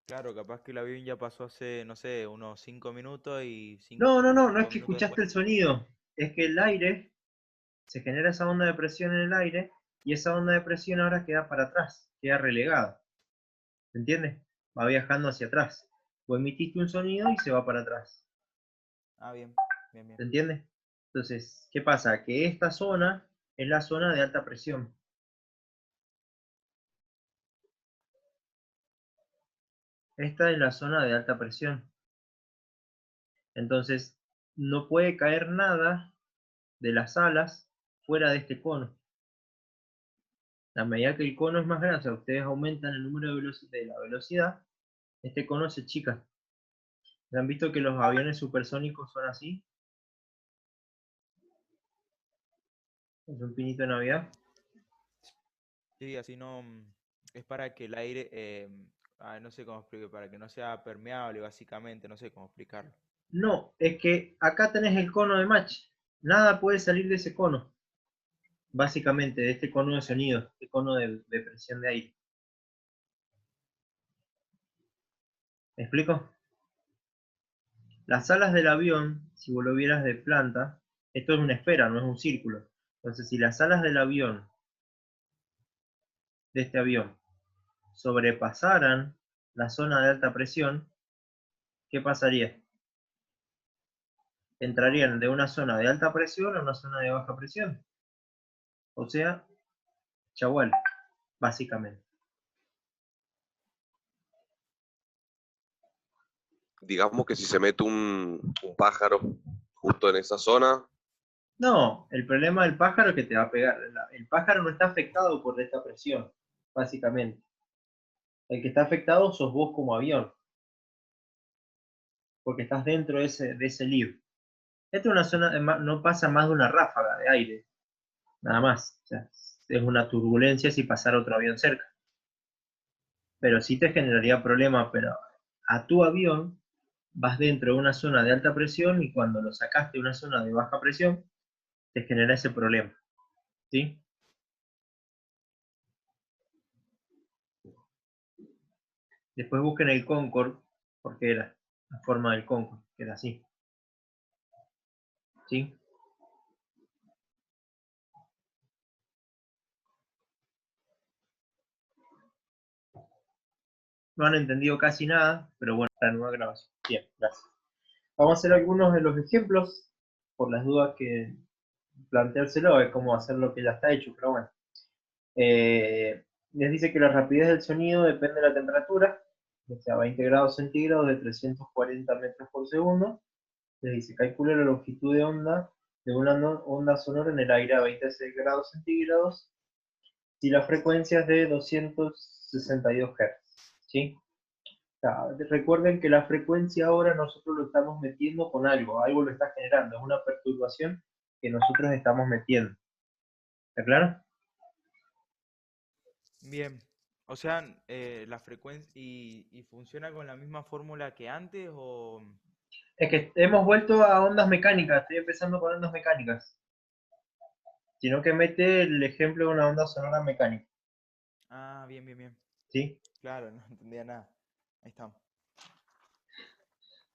Claro, capaz que el avión ya pasó hace, no sé, unos 5 minutos y No es 5 que minutos escuchaste después. el sonido. Es que el aire, se genera esa onda de presión en el aire, y esa onda de presión ahora queda para atrás, queda relegada. ¿Se entiende? Va viajando hacia atrás. Vos emitiste un sonido y se va para atrás. Ah, bien. ¿Se entiende? Entonces, ¿qué pasa? Que esta zona es la zona de alta presión. Esta es la zona de alta presión. Entonces, no puede caer nada de las alas fuera de este cono. A medida que el cono es más grande, o sea, ustedes aumentan el número de la velocidad, este cono se achica. ¿Han visto que los aviones supersónicos son así? Es un pinito de Navidad. Sí, así no. Es para que el aire. No sé cómo explicar, para que no sea permeable, básicamente. No sé cómo explicarlo. No, es que acá tenés el cono de Mach. Nada puede salir de ese cono. Básicamente, de este cono de sonido, este cono de presión de aire. ¿Me explico? Las alas del avión, si vos lo vieras de planta, esto es una esfera, no es un círculo. Entonces, si las alas del avión, de este avión, sobrepasaran la zona de alta presión, ¿qué pasaría? Entrarían de una zona de alta presión a una zona de baja presión. O sea, chagual, básicamente. Digamos que si se mete un pájaro justo en esa zona, No, el problema del pájaro es que te va a pegar. El pájaro no está afectado por esta presión, básicamente. El que está afectado sos vos como avión, porque estás dentro de ese lío. Esta es una zona, no pasa más de una ráfaga de aire, nada más. O sea, es una turbulencia si pasara otro avión cerca. Pero sí te generaría problemas, pero a tu avión vas dentro de una zona de alta presión y cuando lo sacaste de una zona de baja presión, te genera ese problema. ¿Sí? Después busquen el Concorde, porque era la forma del Concorde, que era así. ¿Sí? No han entendido casi nada, pero bueno, la nueva grabación. Bien, gracias. Vamos a hacer algunos de los ejemplos, por las dudas que planteárselo, es cómo hacer lo que ya está hecho, pero bueno. Les dice que la rapidez del sonido depende de la temperatura, o sea, 20 grados centígrados de 340 metros por segundo. Les dice, calcule la longitud de onda de una onda sonora en el aire a 26 grados centígrados si la frecuencia es de 262 Hz. ¿Sí? O sea, recuerden que la frecuencia ahora nosotros lo estamos metiendo con algo lo está generando, es una perturbación que nosotros estamos metiendo. ¿Está claro? Bien. O sea, la frecuencia. ¿Y funciona con la misma fórmula que antes o.? Es que hemos vuelto a ondas mecánicas, estoy empezando con ondas mecánicas. Sino que mete el ejemplo de una onda sonora mecánica. Ah, bien, bien, bien. ¿Sí? Claro, no entendía nada. Ahí estamos.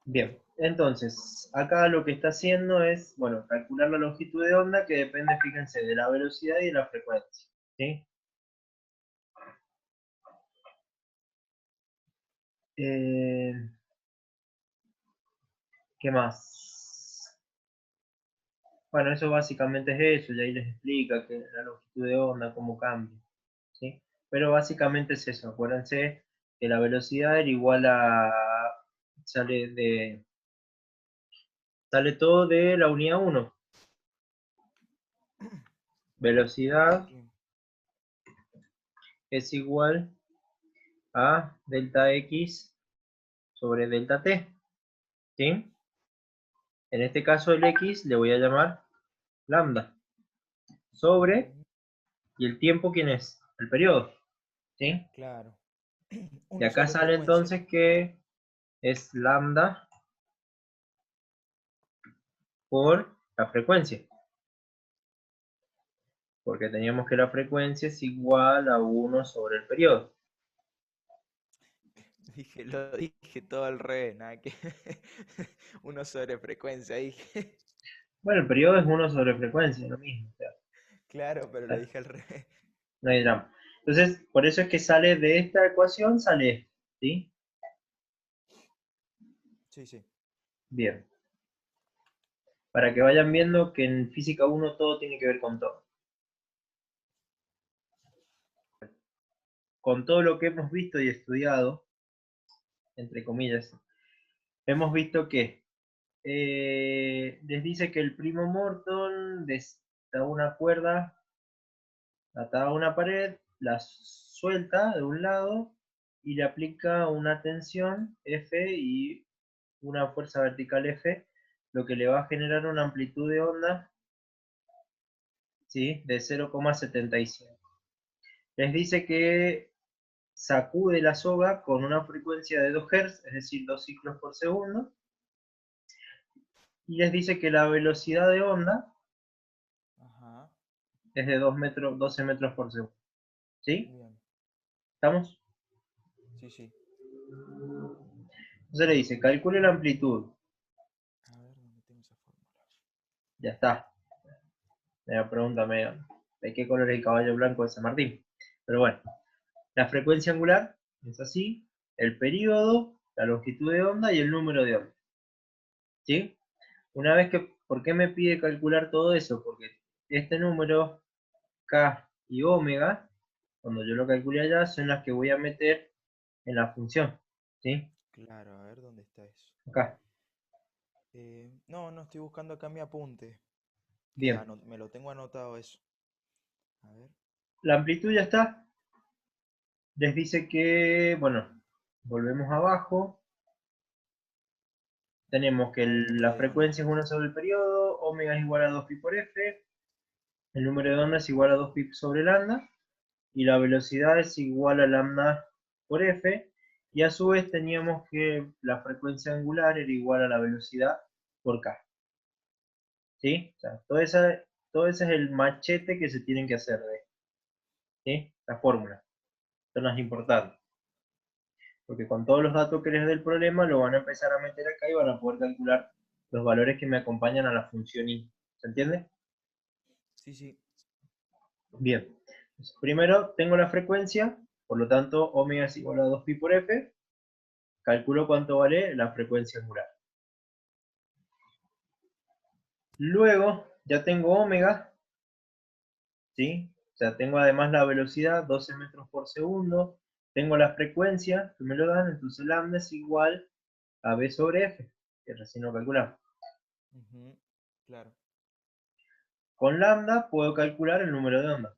Bien, entonces, acá lo que está haciendo es, bueno, calcular la longitud de onda que depende, fíjense, de la velocidad y de la frecuencia. ¿Sí? ¿Qué más? Bueno, eso básicamente es eso, y ahí les explica que la longitud de onda, cómo cambia. ¿Sí? Pero básicamente es eso, acuérdense que la velocidad era igual a, sale todo de la unidad 1. Velocidad Aquí. es igual a delta x sobre delta t. ¿Sí? En este caso el x le voy a llamar lambda. Sobre, y el tiempo, ¿quién es? El periodo. ¿Sí? Claro. Y Uno acá sobre sale frecuencia. entonces que es lambda por la frecuencia. Porque teníamos que la frecuencia es igual a 1 sobre el periodo. Lo dije todo al revés, nada que. Uno sobre frecuencia, dije. Bueno, el periodo es 1 sobre frecuencia, lo mismo. O sea, Claro, pero lo dije al revés. no hay drama. Entonces, por eso es que sale de esta ecuación, sale esto. ¿Sí? Sí, sí. Bien. Para que vayan viendo que en física 1 todo tiene que ver con todo. Con todo lo que hemos visto y estudiado, entre comillas, hemos visto que les dice que el primo Morton está una cuerda atada a una pared, la suelta de un lado y le aplica una tensión F y una fuerza vertical F, lo que le va a generar una amplitud de onda, ¿sí?, de 0,75. Les dice que sacude la soga con una frecuencia de 2 Hz, es decir, 2 ciclos por segundo, y les dice que la velocidad de onda Ajá. es de 12 metros por segundo. ¿Sí? Bien. ¿Estamos? Sí, sí. Entonces le dice, calcule la amplitud. A ver, ¿dónde tengo esa fórmula? Ya está. Me pregunta de qué color es el caballo blanco de San Martín. Pero bueno, la frecuencia angular es así, el período, la longitud de onda y el número de onda. ¿Sí? Una vez que, ¿por qué me pide calcular todo eso? Porque este número, K y omega, cuando yo lo calcule allá, son las que voy a meter en la función. ¿Sí? Claro, a ver dónde está eso. Acá. No, no, estoy buscando acá mi apunte. Que Bien. me lo tengo anotado eso. A ver. La amplitud ya está. Les dice que, bueno, volvemos abajo. Tenemos que A ver, número la de onda. frecuencia es 1 sobre el periodo, omega es igual a 2pi por f, el número de onda es igual a 2pi sobre lambda, y la velocidad es igual a lambda por f, y a su vez teníamos que la frecuencia angular era igual a la velocidad por k. ¿Sí? O sea, todo ese es el machete que se tienen que hacer de, ¿sí?, la fórmula. Son las importantes. Porque con todos los datos que les dé el problema, lo van a empezar a meter acá y van a poder calcular los valores que me acompañan a la función y. ¿Se entiende? Sí, sí. Bien. Entonces, primero tengo la frecuencia, por lo tanto, omega es igual a 2pi por f. Calculo cuánto vale la frecuencia angular. Luego, ya tengo omega, ¿sí? O sea, tengo además la velocidad, 12 metros por segundo. Tengo la frecuencia, que me lo dan, entonces lambda es igual a b sobre f, que recién lo calculamos. Ujú, claro. Con lambda puedo calcular el número de onda,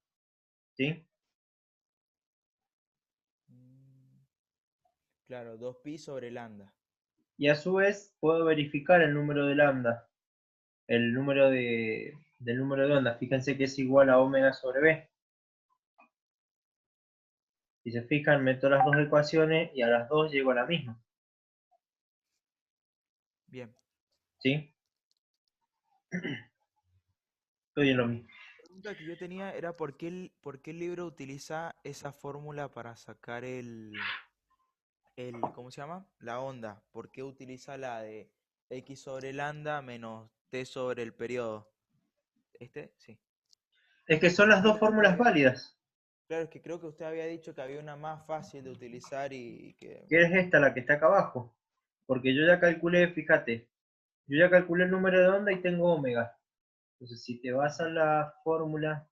¿sí? Mm, claro, 2pi sobre lambda. Y a su vez puedo verificar el número de lambda, el número del número de onda. Fíjense que es igual a omega sobre b. Si se fijan, meto las dos ecuaciones y a las dos llego a la misma, Bien. ¿sí? Estoy en lo mismo. La pregunta que yo tenía era por qué el libro utiliza esa fórmula para sacar ¿cómo se llama? La onda. ¿Por qué utiliza la de x sobre lambda menos t sobre el periodo? ¿Este? Sí. Es que son las dos fórmulas válidas. Claro, es que creo que usted había dicho que había una más fácil de utilizar y que... ¿Qué es esta, la que está acá abajo? Porque yo ya calculé, fíjate, yo ya calculé el número de onda y tengo omega. Entonces, si te vas a la fórmula,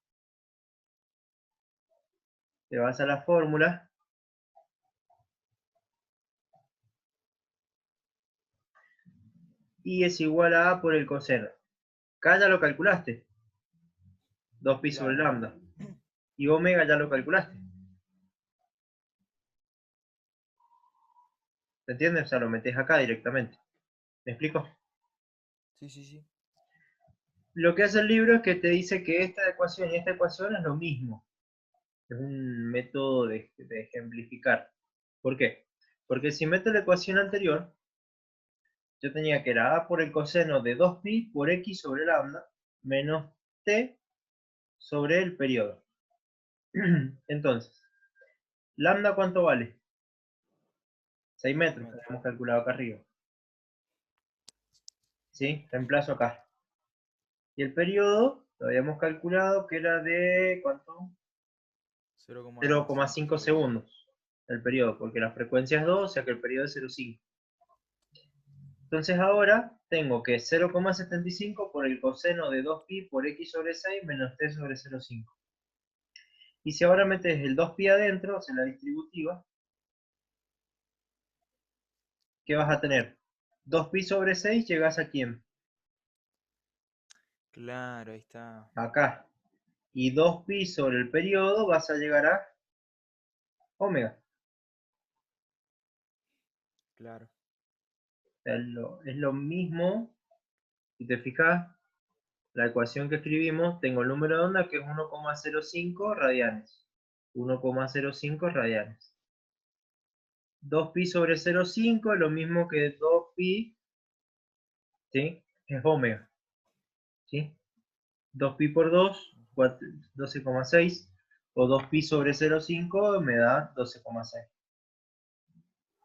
y es igual a por el coseno. K ya lo calculaste, 2pi sobre Claro. lambda. Y omega ya lo calculaste. ¿Se entiende? O sea, lo metes acá directamente. ¿Me explico? Sí, sí, sí. Lo que hace el libro es que te dice que esta ecuación y esta ecuación es lo mismo. Es un método de ejemplificar. ¿Por qué? Porque si meto la ecuación anterior, yo tenía que era a por el coseno de 2pi por x sobre lambda menos t sobre el periodo. Entonces, lambda, ¿cuánto vale? 6 6 metros, que metros. habíamos calculado acá arriba. ¿Sí? Reemplazo acá. Y el periodo lo habíamos calculado que era de, ¿cuánto? 0,5 0,5 segundos. segundos el periodo, porque la frecuencia es 2, o sea que el periodo es 0,5. Entonces ahora tengo que 0,75 por el coseno de 2pi por x sobre 6 menos t sobre 0,5. Y si ahora metes el 2pi adentro, o sea, la distributiva, ¿qué vas a tener? 2pi sobre 6, llegas a quién? Claro, ahí está. Acá. Y 2pi sobre el periodo vas a llegar a omega. Claro. O sea, es lo mismo, si te fijas, la ecuación que escribimos, tengo el número de onda que es 1,05 radianes. 1,05 radianes. 2pi sobre 0,5 es lo mismo que 2pi, ¿sí? Es omega, ¿sí? 2pi por 2, 12,6, o 2pi sobre 0,5 me da 12,6.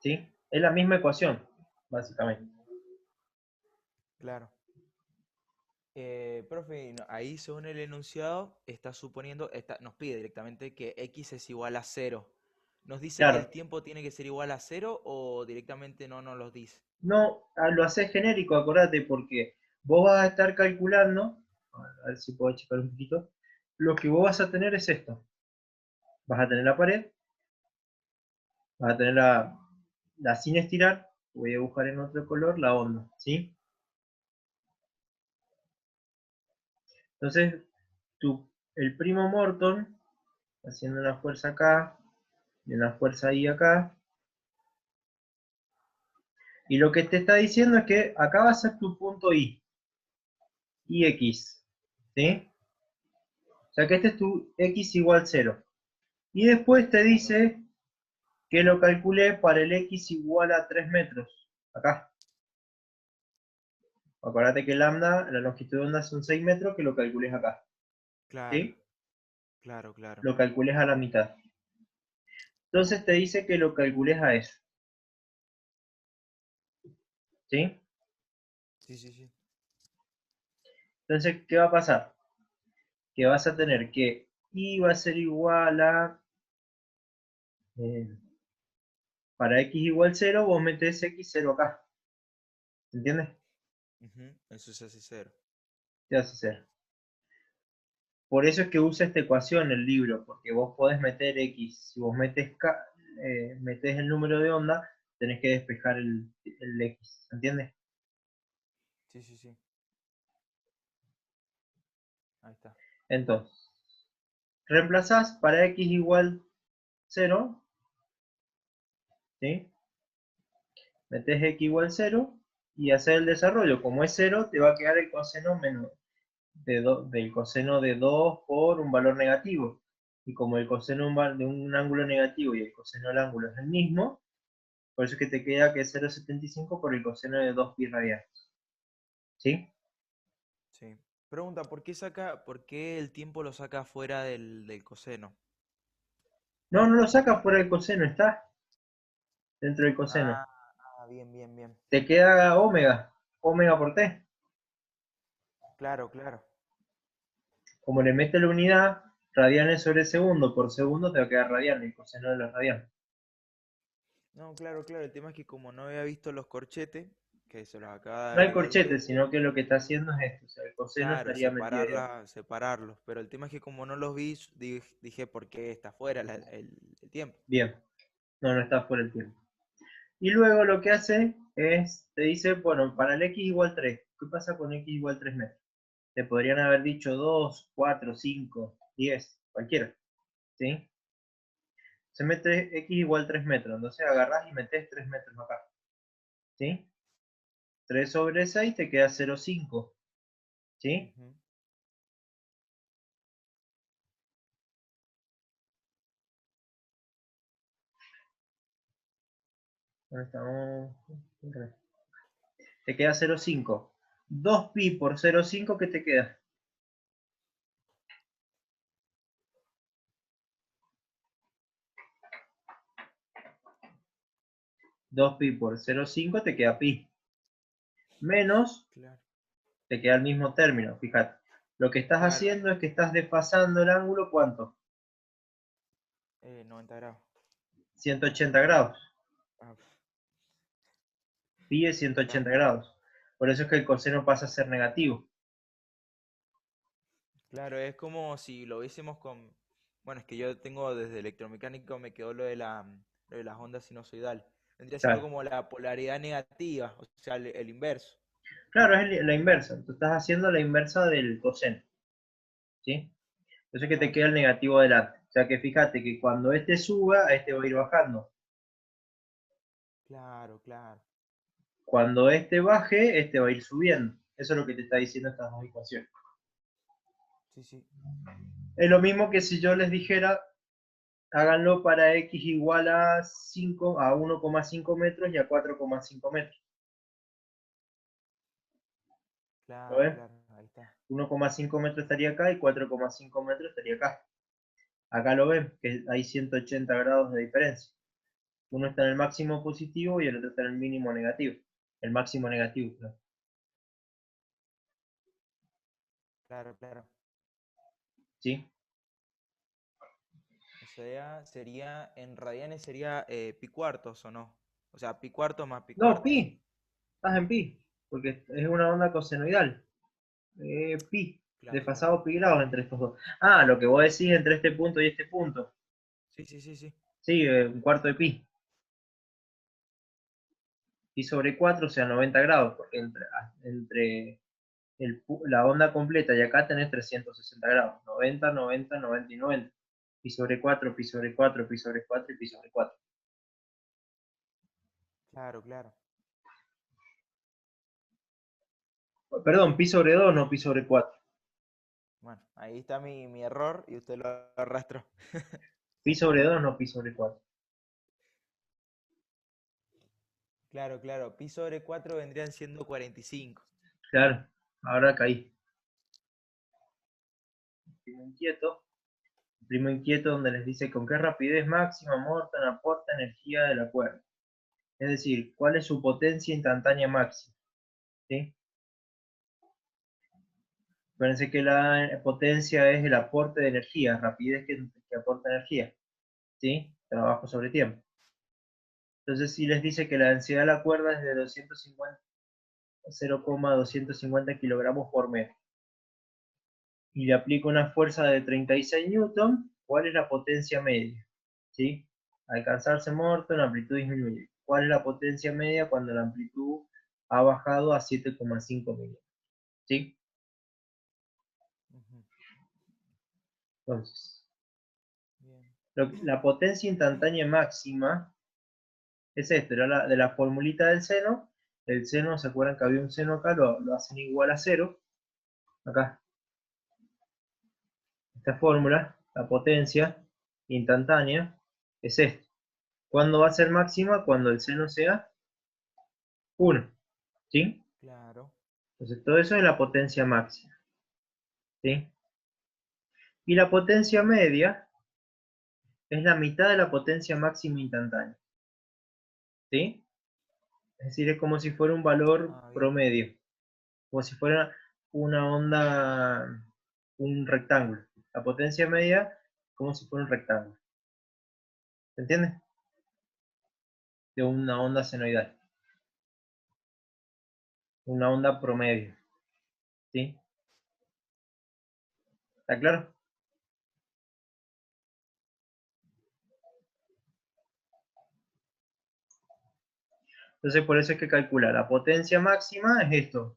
¿Sí? Es la misma ecuación, básicamente. Claro. Profe, ahí según el enunciado está suponiendo, nos pide directamente que x es igual a 0. ¿Nos dice que el Claro, tiempo tiene que ser igual a 0 o directamente no nos lo dice? no, lo haces genérico, acordate, porque vos vas a estar calculando, a ver si puedo checar un poquito, lo que vos vas a tener es esto. Vas a tener la pared, vas a tener la sin estirar, voy a buscar en otro color la onda, ¿sí? Entonces, el primo Morton, haciendo una fuerza acá, y una fuerza ahí acá, y lo que te está diciendo es que acá va a ser tu punto y x, ¿sí? O sea que este es tu x igual 0. Y después te dice que lo calculé para el x igual a 3 metros, acá. Acuérdate que lambda, la longitud de onda son 6 metros, que lo calcules acá, Claro, ¿sí? claro, claro. Lo calcules a la mitad. Entonces te dice que lo calcules a eso, ¿sí? Sí, sí, sí. Entonces, ¿qué va a pasar? Que vas a tener que y va a ser igual a, eh, para x igual 0, vos metés x0 acá, ¿entiendes? Ujú, eso se hace 0. ¿Qué hace 0? Por eso es que usa esta ecuación el libro, porque vos podés meter x. Si vos metés el número de onda, tenés que despejar el x, ¿entiendes? Sí, sí, sí. Ahí está. Entonces, reemplazás para x igual 0, ¿sí? Metés x igual 0 y hacer el desarrollo. Como es 0, te va a quedar el coseno menos del coseno de 2 por un valor negativo. Y como el coseno de un ángulo negativo y el coseno del ángulo es el mismo, por eso es que te queda que es 0,75 por el coseno de 2 pi radianes. ¿Sí? Sí. Pregunta, ¿por qué el tiempo lo saca fuera del coseno? No, no lo sacas fuera del coseno, está dentro del coseno. Ah, bien, bien, bien. Te queda omega, omega por t. Claro, claro. Como le mete la unidad, radianes sobre segundo por segundo, te va a quedar radianes, el coseno de los radianes. No, claro, claro. El tema es que como no había visto los corchetes, que se los acaba de No hay agregar usted, corchetes, sino que lo que está haciendo es esto. O sea, el coseno claro, estaría metido ahí. separarlos. Pero el tema es que como no los vi, dije, ¿por qué está fuera el tiempo? Bien, no, no está fuera el tiempo. Y luego lo que hace es, te dice, bueno, para el x igual 3, ¿qué pasa con x igual 3 metros? Te podrían haber dicho 2, 4, 5, 10, cualquiera, ¿sí? Se mete x igual 3 metros, entonces agarrás y metes 3 metros acá, ¿sí? 3 sobre 6 te queda 0,5, ¿sí? Ujú. ¿Dónde estamos? Te queda 0,5. 2pi por 0,5, ¿qué te queda? 2pi por 0,5 te queda pi. Menos, Claro, te queda el mismo término, fíjate. Lo que estás claro. haciendo es que estás desfasando el ángulo, ¿cuánto? 90 grados. 180 grados. Ah, Pi es claro, 180 grados. Por eso es que el coseno pasa a ser negativo. claro, es como si lo viésemos con... Bueno, es que yo tengo desde electromecánico, me quedó lo de las ondas sinusoidales. Vendría siendo Claro, como la polaridad negativa, o sea, el inverso. claro, es la inversa. Tú estás haciendo la inversa del coseno, ¿sí? Entonces que te Claro, queda el negativo delante. O sea que fíjate que cuando este suba, este va a ir bajando. claro, claro. Cuando este baje, este va a ir subiendo. Eso es lo que te está diciendo estas dos ecuaciones. Sí, sí. Es lo mismo que si yo les dijera, háganlo para x igual a 5, a 1,5 metros y a 4,5 metros. ¿Lo Claro, ven? claro. Ahí está. 1,5 metros estaría acá y 4,5 metros estaría acá. Acá lo ven, que hay 180 grados de diferencia. Uno está en el máximo positivo y el otro está en el mínimo negativo. El máximo negativo, claro. Claro, claro. ¿Sí? O sea, sería, en radianes sería pi cuartos, ¿o no? O sea, pi cuartos más pi No, cuartos. pi. Estás en pi. Porque es una onda cosenoidal. Pi. Claro, claro. Desfasado pi grados entre estos dos. Ah, lo que vos decís entre este punto y este punto. Sí, sí, sí, sí. Sí, un cuarto de pi. Pi sobre 4, o sea, 90 grados. Porque entre la onda completa y acá tenés 360 grados. 90, 90, 90 y 90. Pi sobre 4, pi sobre 4, pi sobre 4 y pi sobre 4. Claro, claro. Perdón, pi sobre 2, no pi sobre 4. Bueno, ahí está mi error y usted lo arrastró. Pi sobre 2, no pi sobre 4. Claro, claro. Pi sobre 4 vendrían siendo 45. Claro, ahora caí. Primo inquieto. Primo inquieto donde les dice con qué rapidez máxima Morton aporta energía de la cuerda. Es decir, cuál es su potencia instantánea máxima. ¿Sí? Acuérdense que la potencia es el aporte de energía, rapidez que aporta energía. ¿Sí? Trabajo sobre tiempo. Entonces, si les dice que la densidad de la cuerda es de 0,250 kilogramos por metro y le aplico una fuerza de 36 newton, ¿cuál es la potencia media? ¿Sí? Alcanzarse Morton, amplitud disminuye. ¿Cuál es la potencia media cuando la amplitud ha bajado a 7,5 milímetros? ¿Sí? Ujú. Entonces, Bien. la potencia instantánea máxima es esto, era de la formulita del seno. El seno, ¿se acuerdan que había un seno acá? Lo hacen igual a 0. Acá, esta fórmula, la potencia instantánea, es esto. ¿Cuándo va a ser máxima? Cuando el seno sea 1. ¿Sí? Claro. Entonces todo eso es la potencia máxima. ¿Sí? Y la potencia media es la mitad de la potencia máxima instantánea. ¿Sí? Es decir, es como si fuera un valor Ah, bien. promedio. Como si fuera una onda, un rectángulo. La potencia media como si fuera un rectángulo. ¿Se entiende? De una onda senoidal. Una onda promedio. ¿Sí? ¿Está claro? Entonces por eso es que calcula la potencia máxima es esto.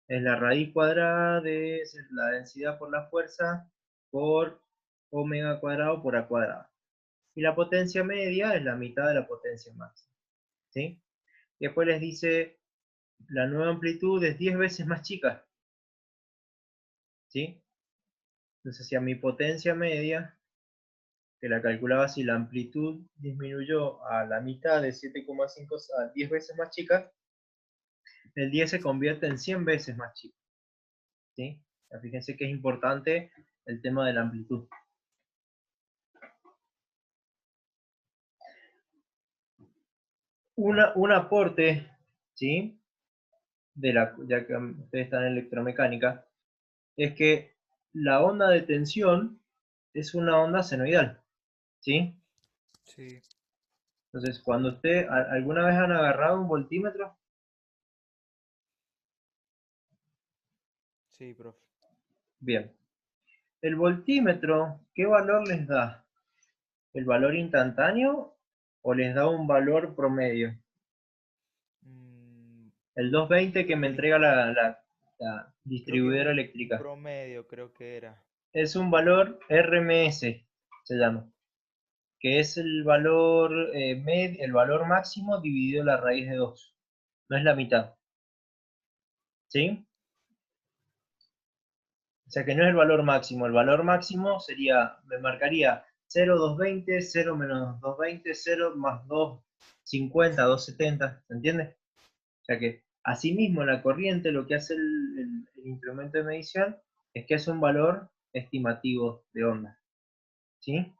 Es la raíz cuadrada de la densidad por la fuerza por omega cuadrado por a cuadrado. Y la potencia media es la mitad de la potencia máxima. ¿Sí? Y después les dice la nueva amplitud es 10 veces más chica. ¿Sí? Entonces si a mi potencia media, que la calculaba si la amplitud disminuyó a la mitad de 7,5 a 10 veces más chica, el 10 se convierte en 100 veces más chico. ¿Sí? Fíjense que es importante el tema de la amplitud. Un aporte, ¿sí? Ya que ustedes están en electromecánica, es que la onda de tensión es una onda senoidal. ¿Sí? Sí. Entonces, cuando ¿alguna vez han agarrado un voltímetro? Sí, profe. Bien. El voltímetro, ¿qué valor les da? ¿El valor instantáneo o les da un valor promedio? El 220 que me entrega la Creo que es distribuidora un eléctrica. promedio, creo que era. Es un valor RMS, se llama, que es el valor, el valor máximo dividido la raíz de 2. No es la mitad. ¿Sí? O sea que no es el valor máximo. El valor máximo sería, me marcaría 0, 220, 0 menos 220, 0 más 250, 270. ¿Se entiende? O sea que, asimismo, la corriente lo que hace el instrumento de medición es que hace un valor estimativo de onda. ¿Sí?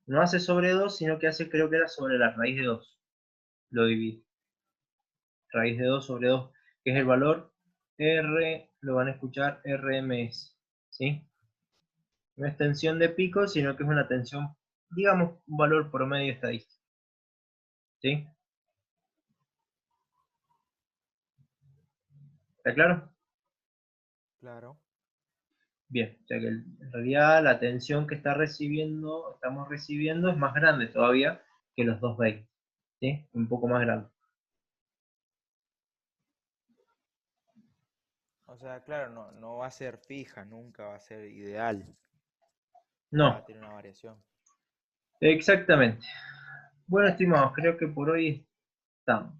No hace sobre 2, sino que hace, creo que era sobre la raíz de 2. Lo divide. Raíz de 2 sobre 2, que es el valor R, lo van a escuchar RMS. ¿Sí? No es tensión de pico, sino que es una tensión, digamos, un valor promedio estadístico. ¿Sí? ¿Está claro? Claro. Bien, o sea que en realidad la tensión que estamos recibiendo es más grande todavía que los 220. ¿Sí? Un poco más grande. O sea, claro, no va a ser fija, nunca va a ser ideal. Va a No, tener una variación. exactamente. Bueno, estimados, creo que por hoy estamos.